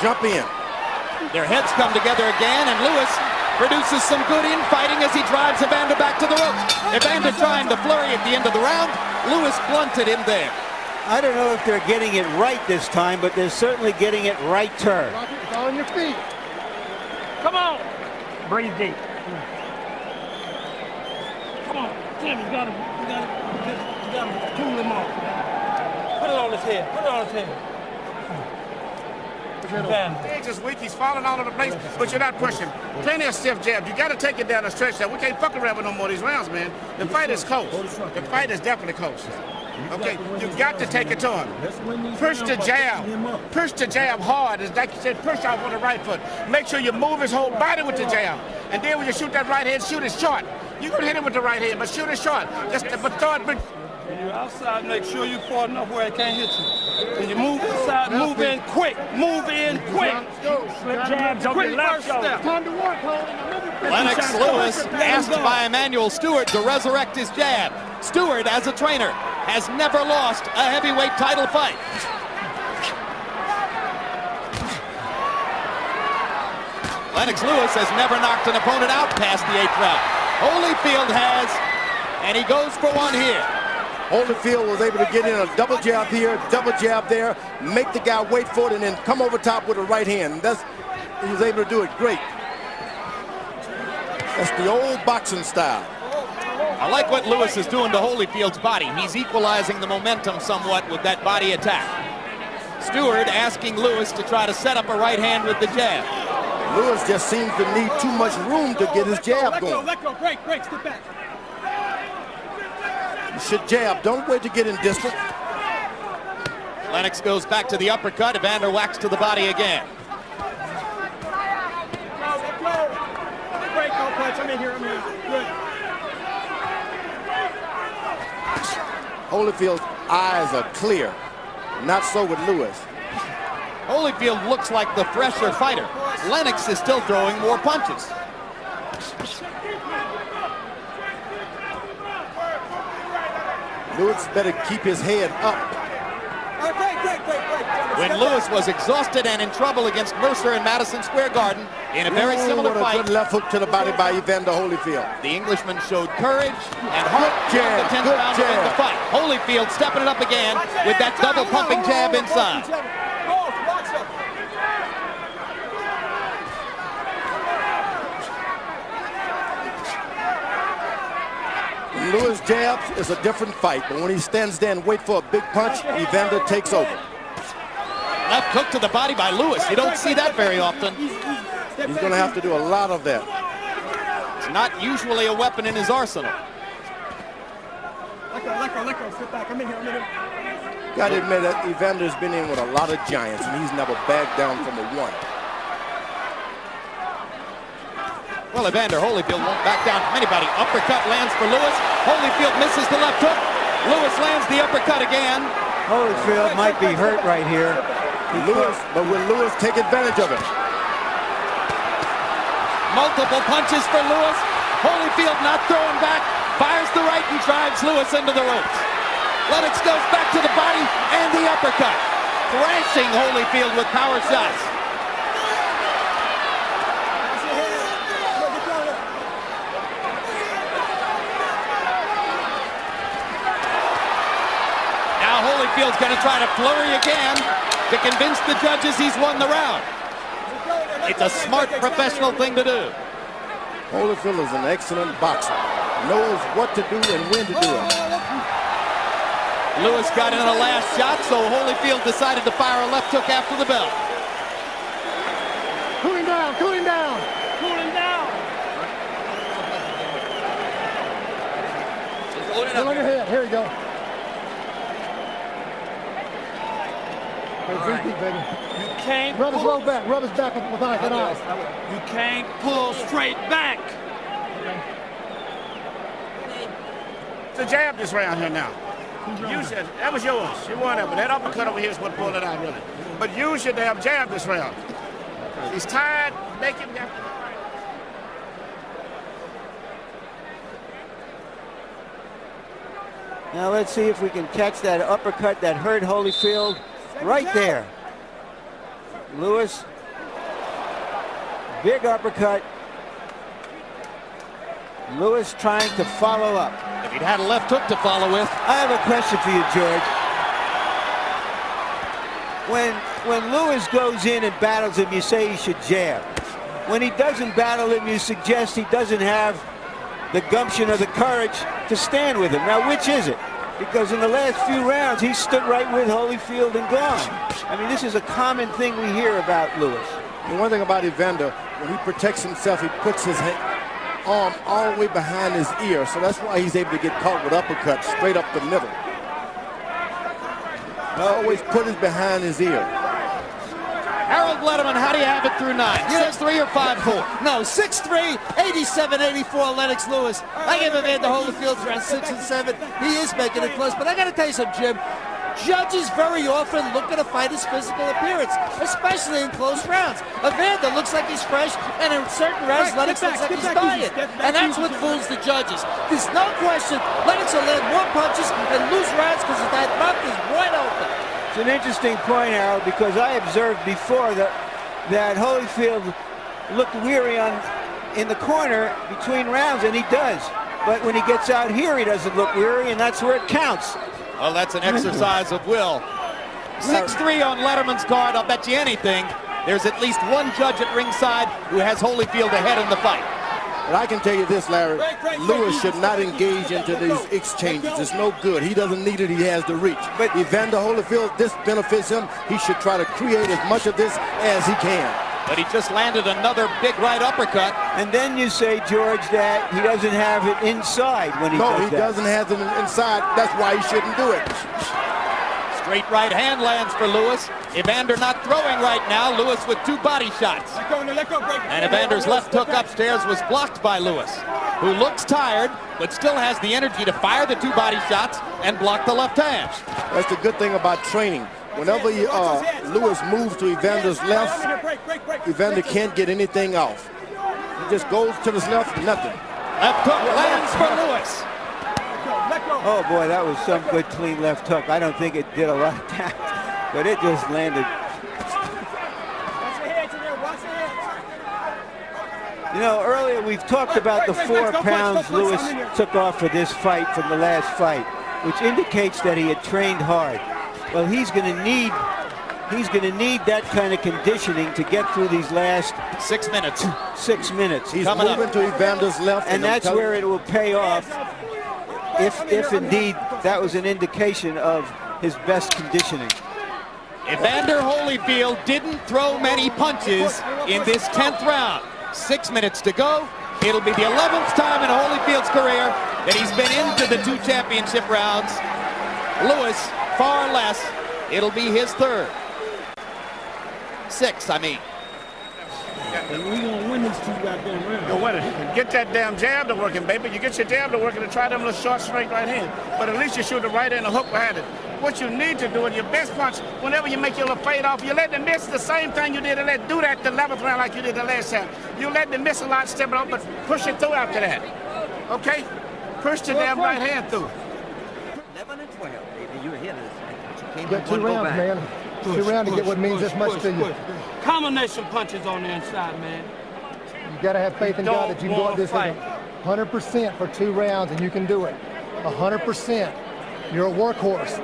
Jump in. Their heads come together again, and Lewis produces some good infighting as he drives Evander back to the ropes. Evander trying to flurry at the end of the round. Lewis blunted him there. I don't know if they're getting it right this time, but they're certainly getting it right turn. It's on your feet. Come on. Breathe deep. Come on. Jim, you gotta cool him off. Put it on his head. He's just weak. He's falling all over the place, but you're not pushing. Plenty of stiff jabs. You got to take it down the stretch. We can't fuck around with no more of these rounds, man. The fight is close. The fight is definitely close. Okay, you got to take it to him. Push the jab. Push the jab hard. It's like you said, push off with the right foot. Make sure you move his whole body with the jab. And then when you shoot that right hand, shoot it short. You can hit it with the right hand, but shoot it short. But throw it. When you're outside, make sure you're far enough where it can't hit you. When you move inside, move in quick. Move in quick. Slip jabs on your left shoulder. Time to work, Lennox Lewis asked by Emmanuel Stewart to resurrect his jab. Stewart, as a trainer, has never lost a heavyweight title fight. Lennox Lewis has never knocked an opponent out past the 8th round. Holyfield has, and he goes for one here. Holyfield was able to get in a double jab here, double jab there, make the guy wait for it, and then come over top with a right hand. He was able to do it great. That's the old boxing style. I like what Lewis is doing to Holyfield's body. He's equalizing the momentum somewhat with that body attack. Stewart asking Lewis to try to set up a right hand with the jab. Lewis just seems to need too much room to get his jab going. Let go, break, step back. You should jab. Don't wait to get in distance. Lennox goes back to the uppercut. Evander whacks to the body again. Let go. Break, no punch. I'm in here. Good. Holyfield's eyes are clear. Not so with Lewis. Holyfield looks like the fresher fighter. Lennox is still throwing more punches. Lewis better keep his head up. Break. When Lewis was exhausted and in trouble against Mercer in Madison Square Garden, In a very similar what a fight, good left hook to the body by Evander Holyfield. the Englishman showed courage and heart to jab, the 10th good rounder in the jab. fight. Holyfield stepping it up again with that double pumping jab inside. When Lewis jabs, it's a different fight. But when he stands there and waits for a big punch, Evander takes over. Left hook to the body by Lewis. You don't see that very often. He's going to have to do a lot of that. It's not usually a weapon in his arsenal. Let go, sit back. I'm in here. Got to admit that Evander's been in with a lot of giants, and he's never backed down from a one. Well, Evander Holyfield won't back down from anybody. Uppercut lands for Lewis. Holyfield misses the left hook. Lewis lands the uppercut again. Holyfield might be hurt right here. But will Lewis take advantage of it? Multiple punches for Lewis. Holyfield not throwing back. Fires the right and drives Lewis into the ropes. Lennox goes back to the body and the uppercut. Thrashing Holyfield with power shots. Now Holyfield's going to try to flurry again to convince the judges he's won the round. It's a smart professional thing to do. Holyfield is an excellent boxer. Knows what to do and when to do it. Lewis got in a last shot, so Holyfield decided to fire a left hook after the bell. Cool him down, cool him down. Still on your head. Here you go. Hey, deep, baby. You can't Rub his low back. Rub his back with ice. That ice. You can't pull straight back. It's a jab this round here now. Use it. That was yours. You won that, but that uppercut over here is what pulled it out, really. But use your damn jab this round. He's tired. Make him get. Now let's see if we can catch that uppercut that hurt Holyfield right there. Lewis, big uppercut. Lewis trying to follow up. If he'd had a left hook to follow with. I have a question for you, George. When Lewis goes in and battles him, you say he should jab. When he doesn't battle him, you suggest he doesn't have the gumption or the courage to stand with him. Now, which is it? Because in the last few rounds, he stood right with Holyfield and gone. I mean, this is a common thing we hear about Lewis. And one thing about Evander, when he protects himself, he puts his arm all the way behind his ear. So that's why he's able to get caught with uppercuts straight up the middle. He always put it behind his ear. Harold Letterman, how do you have it through 9? 6'3" or 5'4"? No, 6'3", 87, 84, Lennox Lewis. I give Evander Holyfield around 6 and 7. He is making it close, but I got to tell you something, Jim. Judges very often look at a fighter's physical appearance, especially in close rounds. Evander looks like he's fresh, and in certain rounds, Lennox looks like he's dying. And that's what fools the judges. There's no question Lennox will land more punches and lose rounds because that mouth is wide open. It's an interesting point, Harold, because I observed before that Holyfield looked weary in the corner between rounds, and he does. But when he gets out here, he doesn't look weary, and that's where it counts. Well, that's an exercise of will. 6'3" on Letterman's card. I'll bet you anything. There's at least one judge at ringside who has Holyfield ahead in the fight. But I can tell you this, Larry, Lewis should not engage into these exchanges. It's no good. He doesn't need it. He has the reach. But Evander Holyfield, this benefits him. He should try to create as much of this as he can. But he just landed another big right uppercut. And then you say, George, that he doesn't have it inside when he does that. No, he doesn't have it inside. That's why he shouldn't do it. Straight right hand lands for Lewis. Evander not throwing right now. Lewis with 2 body shots. And Evander's left hook upstairs was blocked by Lewis, who looks tired, but still has the energy to fire the 2 body shots and block the left hand. That's the good thing about training. Whenever Lewis moves to Evander's left, Evander can't get anything off. He just goes to his left, nothing. Left hook lands for Lewis. Oh, boy, that was some good clean left hook. I don't think it did a lot of damage, but it just landed. You know, earlier we've talked about the 4 pounds Lewis took off for this fight from the last fight, which indicates that he had trained hard. Well, he's going to need that kind of conditioning to get through these last 6 minutes. 6 minutes. He's moving to Evander's left. And that's where it will pay off if indeed that was an indication of his best conditioning. Evander Holyfield didn't throw many punches in this 10th round. 6 minutes to go. It'll be the 11th time in Holyfield's career that he's been into the 2 championship rounds. Lewis, far less. It'll be his 3rd. 6, I mean. And we gonna win this 2 goddamn rounds. You'll win it. Get that damn jab to working, baby. You get your jab to working and try them little short, straight right hand. But at least you shoot the right hand and hook behind it. What you need to do in your best punch, whenever you make your little fade off, you let them miss the same thing you did and let do that the 11th round like you did the last time. You let them miss a lot, step it up, but push it through after that. Okay? Push the damn right hand through. 11 and 12, baby. You're ahead of this thing. Get 2 rounds, man. 2 rounds to get what means this much to you. Combination punches on the inside, man. You got to have faith in God that you can go up this 100% for 2 rounds, and you can do it. 100%. You're a workhorse.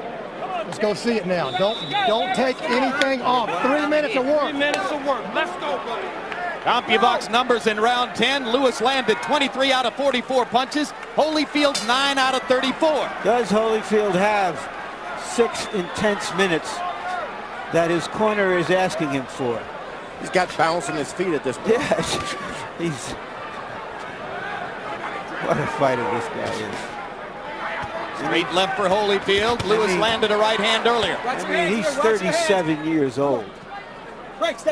Let's go see it now. Don't take anything off. 3 minutes of work. 3 minutes of work. Let's go, buddy. CompuBox numbers in round 10. Lewis landed 23 out of 44 punches. Holyfield 9 out of 34. Does Holyfield have 6 intense minutes that his corner is asking him for? He's got bounce in his feet at this point. Yes. He's... What a fighter this guy is. Straight left for Holyfield. Lewis landed a right hand earlier. I mean, he's 37 years old.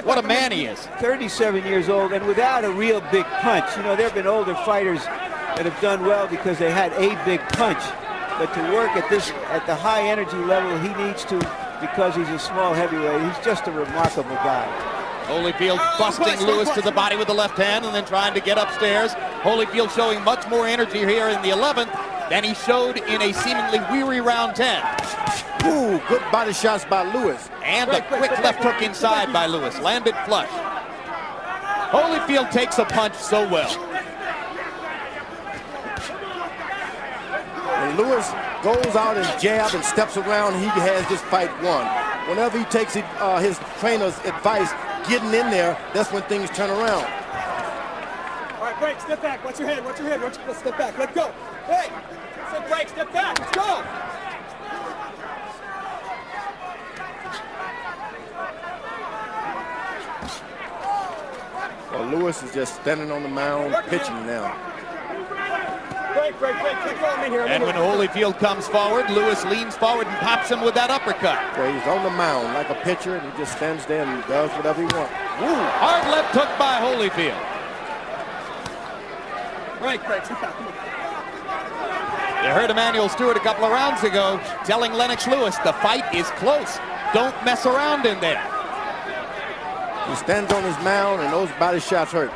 What a man he is. 37 years old and without a real big punch. You know, there have been older fighters that have done well because they had a big punch. But to work at the high energy level he needs to, because he's a small heavyweight, he's just a remarkable guy. Holyfield busting Lewis to the body with the left hand and then trying to get upstairs. Holyfield showing much more energy here in the 11th than he showed in a seemingly weary round 10. Ooh, good body shots by Lewis. And a quick left hook inside by Lewis. Landed flush. Holyfield takes a punch so well. When Lewis goes out and jab and steps around, he has this fight won. Whenever he takes his trainer's advice, getting in there, that's when things turn around. All right, break, step back. Watch your head, let's step back. Let's go. Hey, step break, step back. Let's go. Well, Lewis is just standing on the mound, pitching now. Break. I'm in here. And when Holyfield comes forward, Lewis leans forward and pops him with that uppercut. Well, he's on the mound like a pitcher, and he just stands there and does whatever he wants. Ooh, hard left hook by Holyfield. Break. You heard Emmanuel Stewart a couple of rounds ago telling Lennox Lewis, the fight is close. Don't mess around in there. He stands on his mound, and those body shots hurt.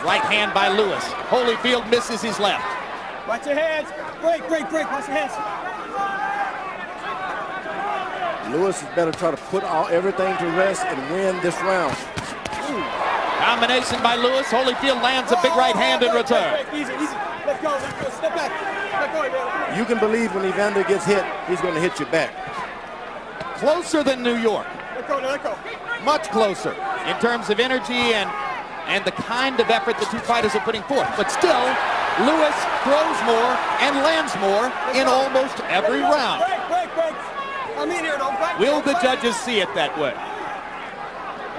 Right hand by Lewis. Holyfield misses his left. Watch your hands. Break. Watch your hands. Lewis is better try to put everything to rest and win this round. Ooh. Combination by Lewis. Holyfield lands a big right hand in return. Easy. Let's go. Step back. Let go, man. You can believe when Evander gets hit, he's going to hit you back. Closer than New York. Let go. Much closer in terms of energy and the kind of effort the two fighters are putting forth. But still, Lewis throws more and lands more in almost every round. Break. I'm in here, don't fight. Will the judges see it that way?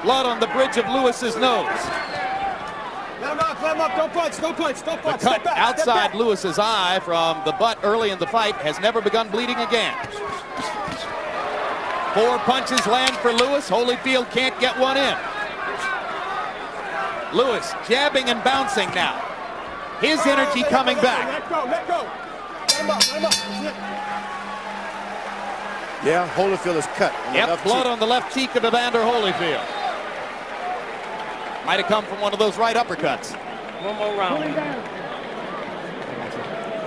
Blood on the bridge of Lewis's nose. Let him up. Don't punch. The cut outside Lewis's eye from the butt early in the fight has never begun bleeding again. 4 punches land for Lewis. Holyfield can't get one in. Lewis jabbing and bouncing now. His energy coming back. Let go. Let him up. Yeah, Holyfield is cut. Yep, blood on the left cheek of Evander Holyfield. Might have come from one of those right uppercuts. One more round.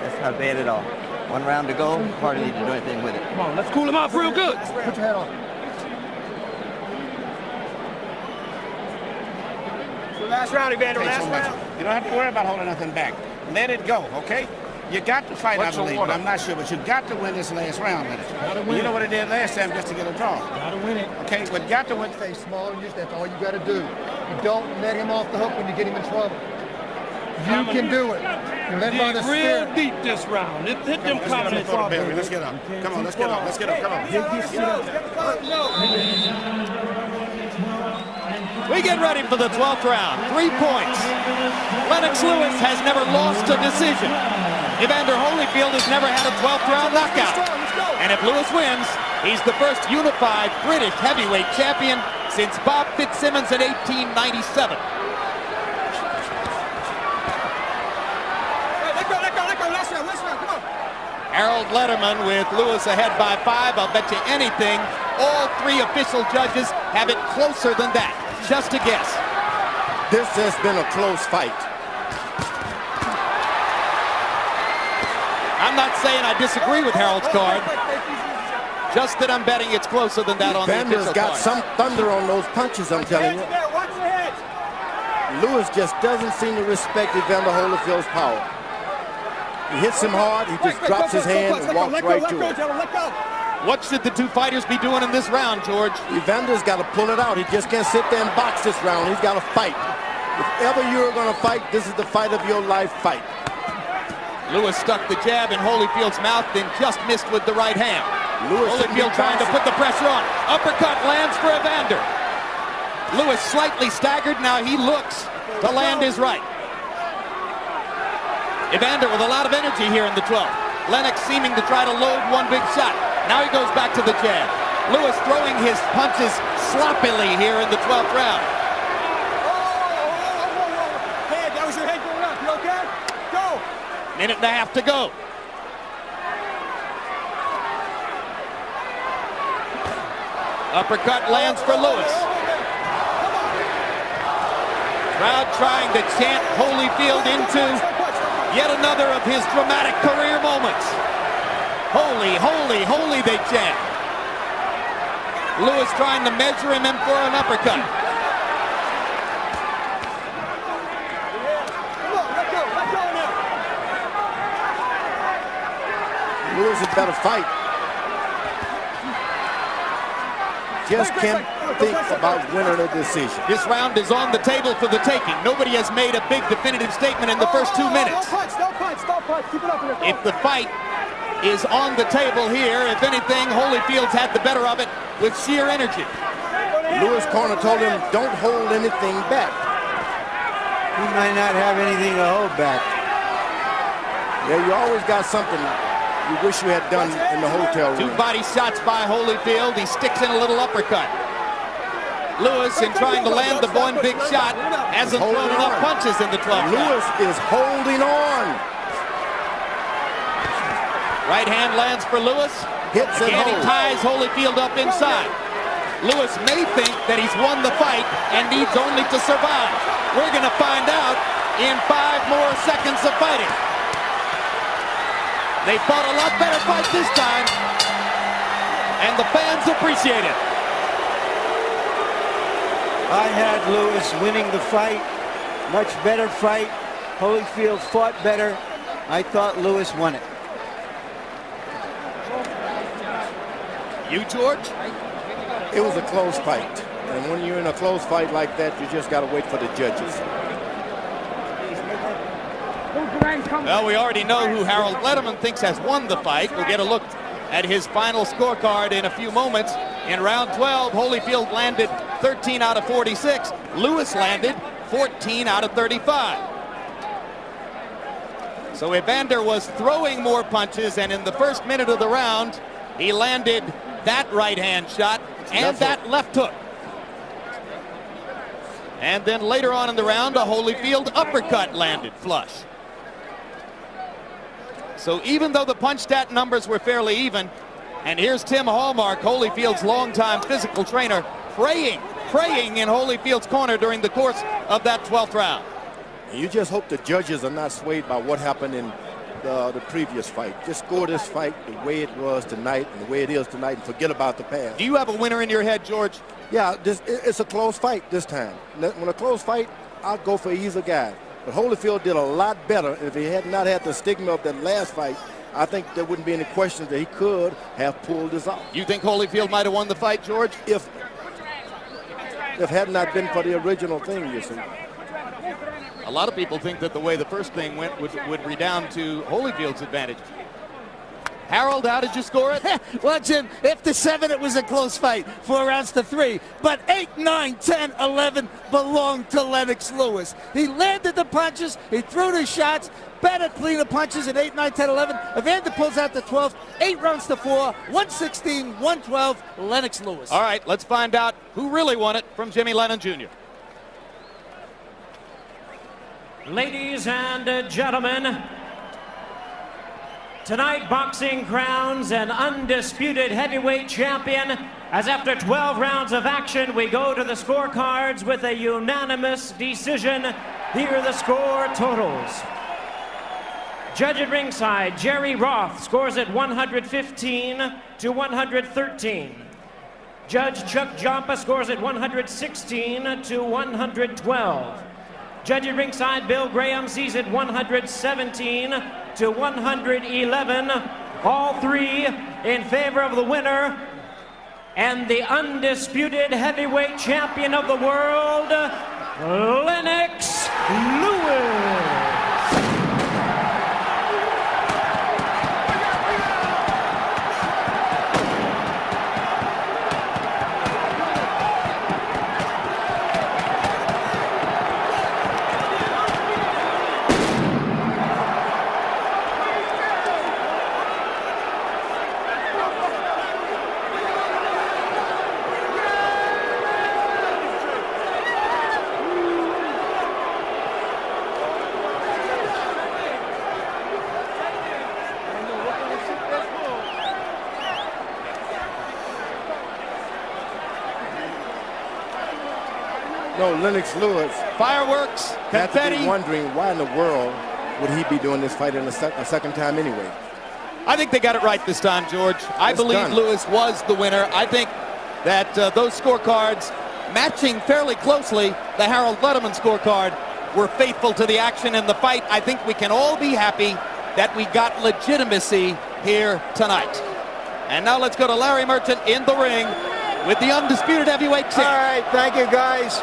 That's not bad at all. 1 round to go. Hardly need to do anything with it. Come on, let's cool him off real good. Put your head on. Last round, Evander. Take Last so much. round. You don't have to worry about holding nothing back. Let it go, okay? You got to fight, I believe, but I'm not sure. But you got to win this last round, Lennox. Gotta win You know it. what it did last time just to get a draw. Gotta win it. Okay, but got to win. Stay small and use that's all you got to do. You don't let him off the hook when you get him in trouble. You can do it. You're led by the Real spirit. deep this round. Hit them Let's get up comments. before the baby. Let's get up. Come on, let's get up. Let's get up. Come on. We get ready for the 12th round. 3 points. Lennox Lewis has never lost a decision. Evander Holyfield has never had a 12th round knockout. And if Lewis wins, he's the first unified British heavyweight champion since Bob Fitzsimmons in 1897. Harold Letterman with Lewis ahead by 5. I'll bet you anything, all 3 official judges have it closer than that. Just a guess. This has been a close fight. I'm not saying I disagree with Harold's card. Just that I'm betting it's closer than that on the Evander's official got card. some thunder on those punches, I'm telling you. Lewis just doesn't seem to respect Evander Holyfield's power. He hits him hard, he just drops his hand and walks right to it. What should the 2 fighters be doing in this round, George? Evander's got to pull it out. He just can't sit there and box this round. He's got to fight. If ever you're going to fight, this is the fight of your life fight. Lewis stuck the jab in Holyfield's mouth, then just missed with the right hand. Holyfield trying to put the pressure on. Uppercut lands for Evander. Lewis slightly staggered. Now he looks to land his right. Evander with a lot of energy here in the 12th. Lennox seeming to try to load one big shot. Now he goes back to the jab. Lewis throwing his punches sloppily here in the 12th round. Hey, that was your head going up. You okay? Go. Minute and a half to go. Uppercut lands for Lewis. Crowd trying to chant Holyfield into yet another of his dramatic career moments. Holy, holy, holy, they chant. Lewis trying to measure him in for an uppercut. Lewis had better fight. Just can't think about winning a decision. This round is on the table for the taking. Nobody has made a big definitive statement in the first 2 minutes. Don't punch. Keep it up in there. If the fight is on the table here, if anything, Holyfield's had the better of it with sheer energy. Lewis' corner told him, don't hold anything back. He might not have anything to hold back. Yeah, you always got something you wish you had done in the hotel room. 2 body shots by Holyfield. He sticks in a little uppercut. Lewis, in trying to land the one big shot, hasn't thrown enough punches in the 12th round. Lewis is holding on. Right hand lands for Lewis. Hits and Again, he holds. ties Holyfield up inside. Lewis may think that he's won the fight and needs only to survive. We're going to find out in 5 more seconds of fighting. They fought a lot better fight this time, and the fans appreciate it. I had Lewis winning the fight. Much better fight. Holyfield fought better. I thought Lewis won it. You, George? It was a close fight. And when you're in a close fight like that, you just got to wait for the judges. Well, we already know who Harold Letterman thinks has won the fight. We'll get a look at his final scorecard in a few moments. In round 12, Holyfield landed 13 out of 46. Lewis landed 14 out of 35. So Evander was throwing more punches, and in the first minute of the round, he landed that right-hand shot and that left hook. And then later on in the round, a Holyfield uppercut landed flush. So even though the punch stat numbers were fairly even, and here's Tim Hallmark, Holyfield's longtime physical trainer, praying in Holyfield's corner during the course of that 12th round. You just hope the judges are not swayed by what happened in the previous fight. Just score this fight the way it was tonight and the way it is tonight and forget about the past. Do you have a winner in your head, George? Yeah, it's a close fight this time. When a close fight, I'll go for either guy. But Holyfield did a lot better. If he had not had the stigma of that last fight, I think there wouldn't be any question that he could have pulled this off. You think Holyfield might have won the fight, George? If had not been for the original thing, you see. A lot of people think that the way the first thing went would redound to Holyfield's advantage. Harold, how did you score it? Well, Jim, after 7, it was a close fight, 4 rounds to 3. But 8, 9, 10, 11 belonged to Lennox Lewis. He landed the punches, he threw the shots, better cleaner punches at 8, 9, 10, 11. Evander pulls out the 12, 8 rounds to 4, 116, 112, Lennox Lewis. All right, let's find out who really won it from Jimmy Lennon Jr. Ladies and gentlemen, tonight boxing crowns an undisputed heavyweight champion, as after 12 rounds of action we go to the scorecards with a unanimous decision. Here are the score totals. Judge at ringside, Jerry Roth, scores at 115 to 113. Judge Chuck Jompa scores at 116 to 112. Judge at ringside, Bill Graham, sees it 117 to 111. All three in favor of the winner and the undisputed heavyweight champion of the world, Lennox Lewis. No, Lennox Lewis. Fireworks, confetti. Be wondering why in the world would he be doing this fight in a second time anyway. I think they got it right this time, George. I believe Lewis was the winner. I think that those scorecards, matching fairly closely the Harold Letterman scorecard, were faithful to the action in the fight. I think we can all be happy that we got legitimacy here tonight. And now let's go to Larry Merchant in the ring with the undisputed heavyweight champ. All right, thank you, guys.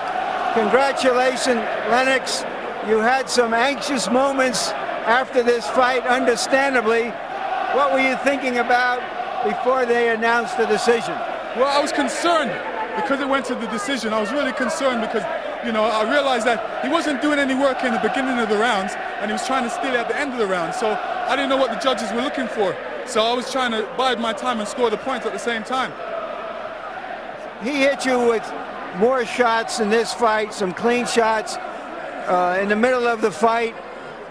Congratulations, Lennox. You had some anxious moments after this fight, understandably. What were you thinking about before they announced the decision? Well, I was concerned because it went to the decision. I was really concerned because, you know, I realized that he wasn't doing any work in the beginning of the rounds, and he was trying to steal at the end of the round. So I didn't know what the judges were looking for. So I was trying to bide my time and score the points at the same time. He hit you with more shots in this fight, some clean shots. In the middle of the fight,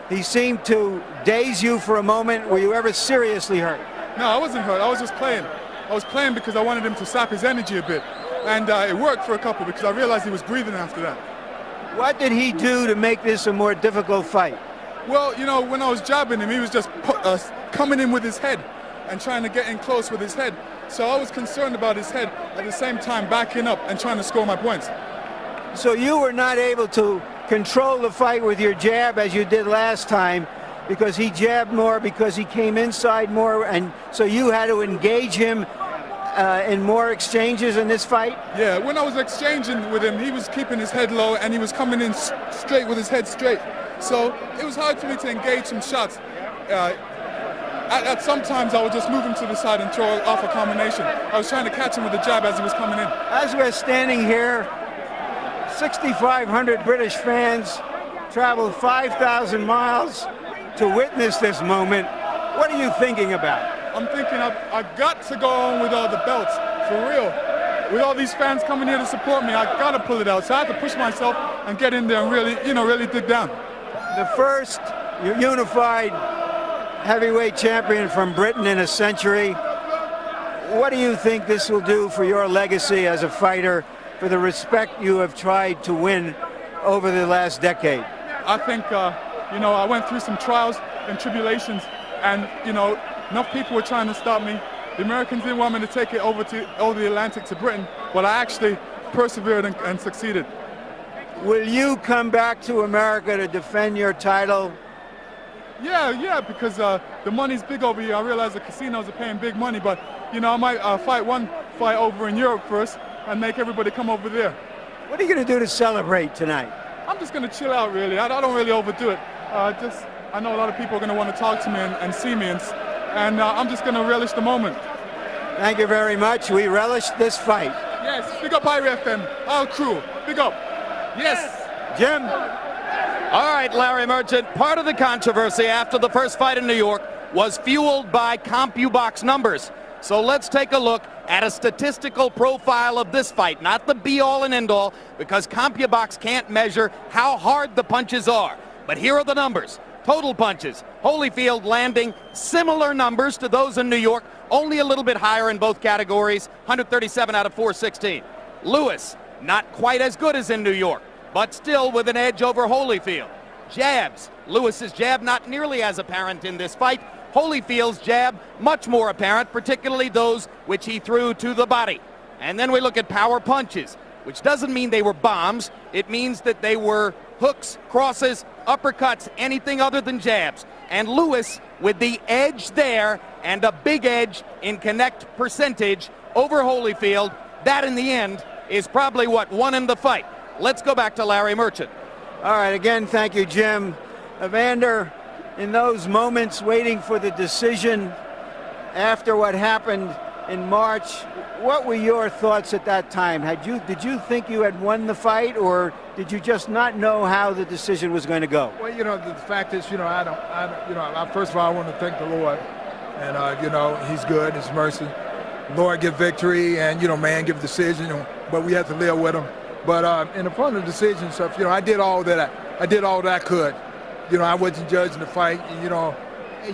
he seemed to daze you for a moment. Were you ever seriously hurt? No, I wasn't hurt. I was just playing. I was playing because I wanted him to sap his energy a bit. And it worked for a couple because I realized he was breathing after that. What did he do to make this a more difficult fight? Well, you know, when I was jabbing him, he was just coming in with his head and trying to get in close with his head. So I was concerned about his head, at the same time backing up and trying to score my points. So you were not able to control the fight with your jab as you did last time because he jabbed more, because he came inside more, and so you had to engage him in more exchanges in this fight? Yeah, when I was exchanging with him, he was keeping his head low and he was coming in straight with his head straight. So it was hard for me to engage some shots. At sometimes I would just move him to the side and throw off a combination. I was trying to catch him with the jab as he was coming in. As we're standing here, 6,500 British fans traveled 5,000 miles to witness this moment. What are you thinking about? I'm thinking I've got to go on with all the belts, for real. With all these fans coming here to support me, I've got to pull it out. So I have to push myself and get in there and really, really dig down. The first unified heavyweight champion from Britain in a century. What do you think this will do for your legacy as a fighter, for the respect you have tried to win over the last decade? I think, you know, I went through some trials and tribulations, and, you know, enough people were trying to stop me. The Americans didn't want me to take it over the Atlantic to Britain, but I actually persevered and succeeded. Will you come back to America to defend your title? Yeah, because the money's big over here. I realize the casinos are paying big money, but, you know, I might fight one fight over in Europe first and make everybody come over there. What are you going to do to celebrate tonight? I'm just going to chill out, really. I don't really overdo it. I know a lot of people are going to want to talk to me and see me, and I'm just going to relish the moment. Thank you very much. We relish this fight. Yes, big up IRFM, our crew. Big up. Yes. Jim. All right, Larry Merchant, part of the controversy after the first fight in New York was fueled by CompuBox numbers. So let's take a look at a statistical profile of this fight, not the be-all and end-all, because CompuBox can't measure how hard the punches are. But here are the numbers. Total punches. Holyfield landing similar numbers to those in New York, only a little bit higher in both categories, 137 out of 416. Lewis, not quite as good as in New York, but still with an edge over Holyfield. Jabs. Lewis's jab not nearly as apparent in this fight. Holyfield's jab much more apparent, particularly those which he threw to the body. And then we look at power punches, which doesn't mean they were bombs. It means that they were hooks, crosses, uppercuts, anything other than jabs. And Lewis with the edge there and a big edge in connect percentage over Holyfield. That in the end is probably what won him the fight. Let's go back to Larry Merchant. All right, again, thank you, Jim. Evander, in those moments waiting for the decision after what happened in March, what were your thoughts at that time? Did you think you had won the fight, or did you just not know how the decision was going to go? Well, you know, the fact is, you know, first of all, I want to thank the Lord, and you know, He's good, His mercy. Lord give victory, and you know, man give decision, but we have to live with Him. But in the front of the decision stuff, you know, I did all that I could. You know, I wasn't judging the fight. You know,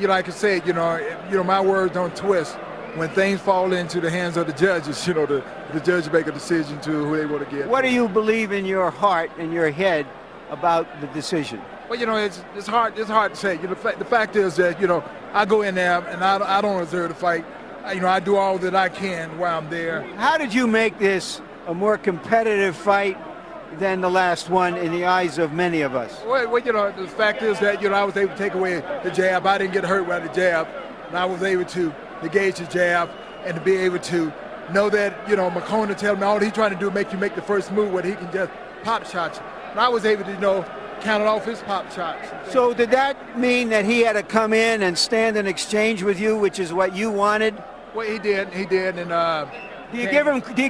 like I said, you know, my words don't twist. When things fall into the hands of the judges, you know, the judges make a decision to who they want to get. What do you believe in your heart and your head about the decision? Well, you know, it's hard to say. You know, the fact is that, you know, I go in there and I don't deserve to fight. You know, I do all that I can while I'm there. How did you make this a more competitive fight than the last one in the eyes of many of us? Well, you know, the fact is that, you know, I was able to take away the jab. I didn't get hurt by the jab, and I was able to negate the jab and to be able to know that, you know, McCona tell me all he's trying to do is make you make the first move where he can just pop shots. And I was able to, you know, count off his pop shots. So did that mean that he had to come in and stand in exchange with you, which is what you wanted? Well, he did, and do you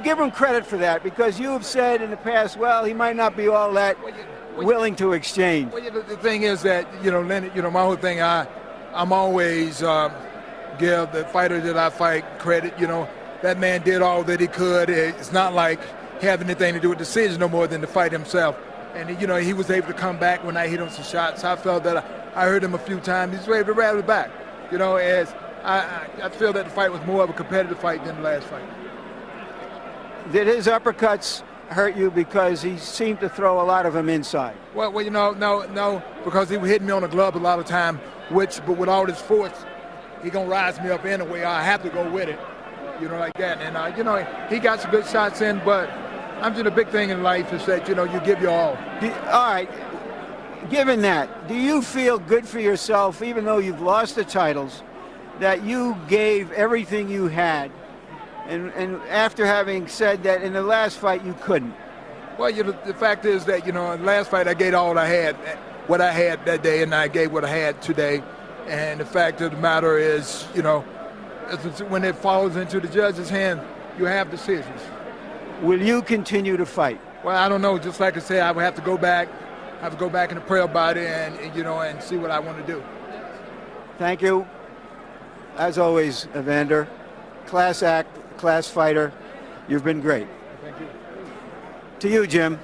give him credit for that? Because you have said in the past, well, he might not be all that willing to exchange. Well, the thing is that, you know, Lennox, you know, my whole thing, I'm always give the fighter that I fight credit. You know, that man did all that he could. It's not like he had anything to do with the decision no more than the fight himself. And, you know, he was able to come back when I hit him some shots. I felt that I hurt him a few times. He was able to rally back. You know, as I feel that the fight was more of a competitive fight than the last fight. Did his uppercuts hurt you because he seemed to throw a lot of them inside? Well, you know, no, because he was hitting me on the glove a lot of time, but with all this force, he gonna rise me up anyway. I have to go with it, you know, like that. And you know, he got some good shots in, but I'm just a big thing in life is that, you know, you give your all. All right. Given that, do you feel good for yourself, even though you've lost the titles, that you gave everything you had? And after having said that in the last fight you couldn't? Well, you know, the fact is that, you know, in the last fight I gave all I had, what I had that day, and I gave what I had today. And the fact of the matter is, you know, when it falls into the judge's hand, you have decisions. Will you continue to fight? Well, I don't know. Just like I said, I would have to go back. I have to go back and pray about it, and you know, and see what I want to do. Thank you. As always, Evander, class act, class fighter. You've been great. Thank you. To you, Jim.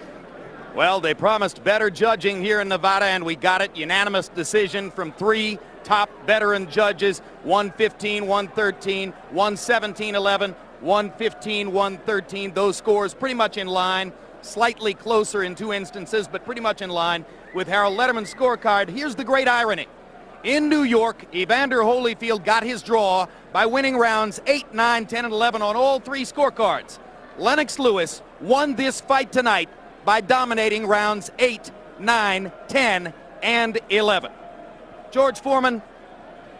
Well, they promised better judging here in Nevada, and we got it. Unanimous decision from three top veteran judges, 115, 113, 117, 11, 115, 113. Those scores pretty much in line, slightly closer in two instances, but pretty much in line with Harold Letterman's scorecard. Here's the great irony. In New York, Evander Holyfield got his draw by winning rounds 8, 9, 10, and 11 on all three scorecards. Lennox Lewis won this fight tonight by dominating rounds 8, 9, 10, and 11. George Foreman,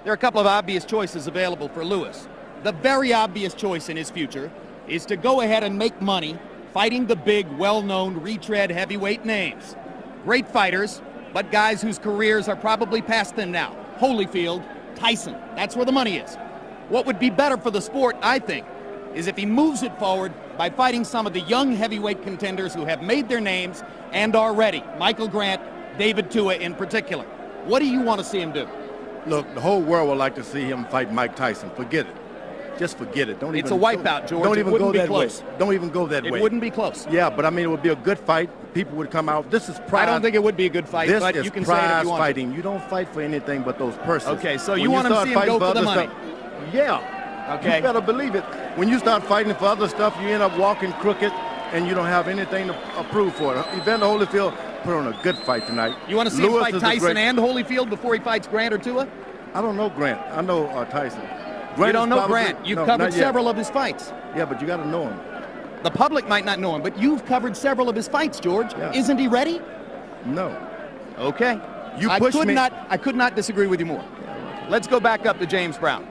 there are a couple of obvious choices available for Lewis. The very obvious choice in his future is to go ahead and make money fighting the big, well-known retread heavyweight names. Great fighters, but guys whose careers are probably past them now. Holyfield, Tyson, that's where the money is. What would be better for the sport, I think, is if he moves it forward by fighting some of the young heavyweight contenders who have made their names and are ready. Michael Grant, David Tua in particular. What do you want to see him do? Look, the whole world would like to see him fight Mike Tyson. Forget it. Just forget it. It's a wipeout, George. Don't even go that way. Close. Don't even go that way. It wouldn't be close. Yeah, but I mean, it would be a good fight. People would come out. This is prize. I don't think it would be a good fight, but you can say it if you want. Fighting. You don't fight for anything but those purses. Okay, so you want to see him go for the money. Yeah. Okay. You better believe it. When you start fighting for other stuff, you end up walking crooked, and you don't have anything to prove for it. Evander Holyfield put on a good fight tonight. You want to see him fight Tyson and Holyfield before he fights Grant or Tua? I don't know Grant. I know Tyson. You don't know Grant. You've covered several of his fights. Yeah, but you got to know him. The public might not know him, but you've covered several of his fights, George. Yeah. Isn't he ready? No. Okay. You pushed me. I could not disagree with you more. Let's go back up to James Brown.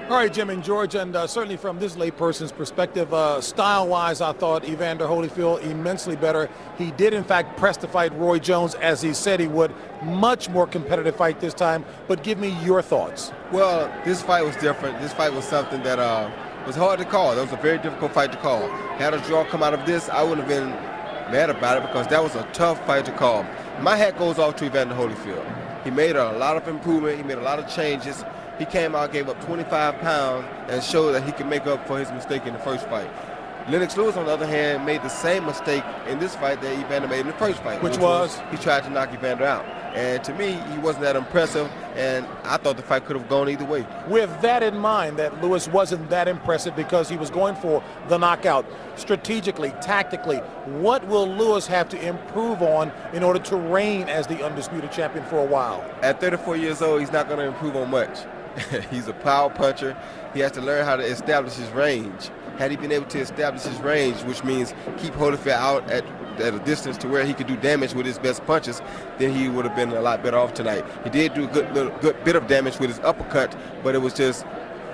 All right, Jim and George, and certainly from this layperson's perspective, style-wise, I thought Evander Holyfield immensely better. He did, in fact, press to fight Roy Jones as he said he would. Much more competitive fight this time, but give me your thoughts. Well, this fight was different. This fight was something that was hard to call. That was a very difficult fight to call. Had a draw come out of this, I wouldn't have been mad about it because that was a tough fight to call. My hat goes off to Evander Holyfield. He made a lot of improvement. He made a lot of changes. He came out, gave up 25 pounds, and showed that he could make up for his mistake in the first fight. Lennox Lewis, on the other hand, made the same mistake in this fight that Evander made in the first fight. Which was? He tried to knock Evander out. And to me, he wasn't that impressive, and I thought the fight could have gone either way. With that in mind, that Lewis wasn't that impressive because he was going for the knockout. Strategically, tactically, what will Lewis have to improve on in order to reign as the undisputed champion for a while? At 34 years old, he's not going to improve on much. He's a power puncher. He has to learn how to establish his range. Had he been able to establish his range, which means keep Holyfield out at a distance to where he could do damage with his best punches, then he would have been a lot better off tonight. He did do a good bit of damage with his uppercut, but it was just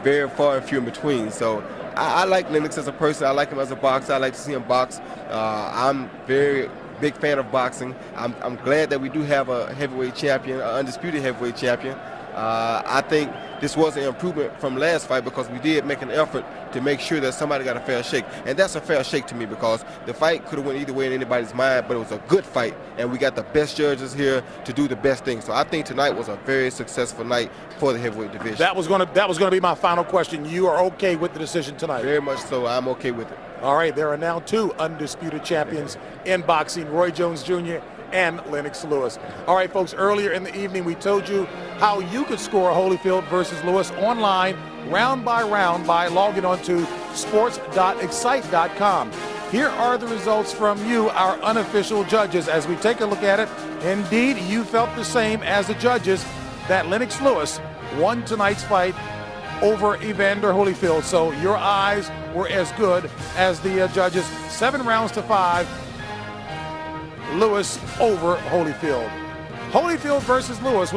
very far and few in between. So I like Lennox as a person. I like him as a boxer. I like to see him box. I'm very big fan of boxing. I'm glad that we do have a heavyweight champion, an undisputed heavyweight champion. I think this was an improvement from last fight because we did make an effort to make sure that somebody got a fair shake. And that's a fair shake to me because the fight could have went either way in anybody's mind, but it was a good fight, and we got the best judges here to do the best thing. So I think tonight was a very successful night for the heavyweight division. That was going to be my final question. You are okay with the decision tonight? Very much so. I'm okay with it. All right, there are now two undisputed champions in boxing, Roy Jones Jr. and Lennox Lewis. All right, folks, earlier in the evening, we told you how you could score Holyfield versus Lewis online, round by round, by logging on to sports.excite.com. Here are the results from you, our unofficial judges. As we take a look at it, indeed, you felt the same as the judges, that Lennox Lewis won tonight's fight over Evander Holyfield. So your eyes were as good as the judges. 7 rounds to 5. Lewis over Holyfield. Holyfield versus Lewis.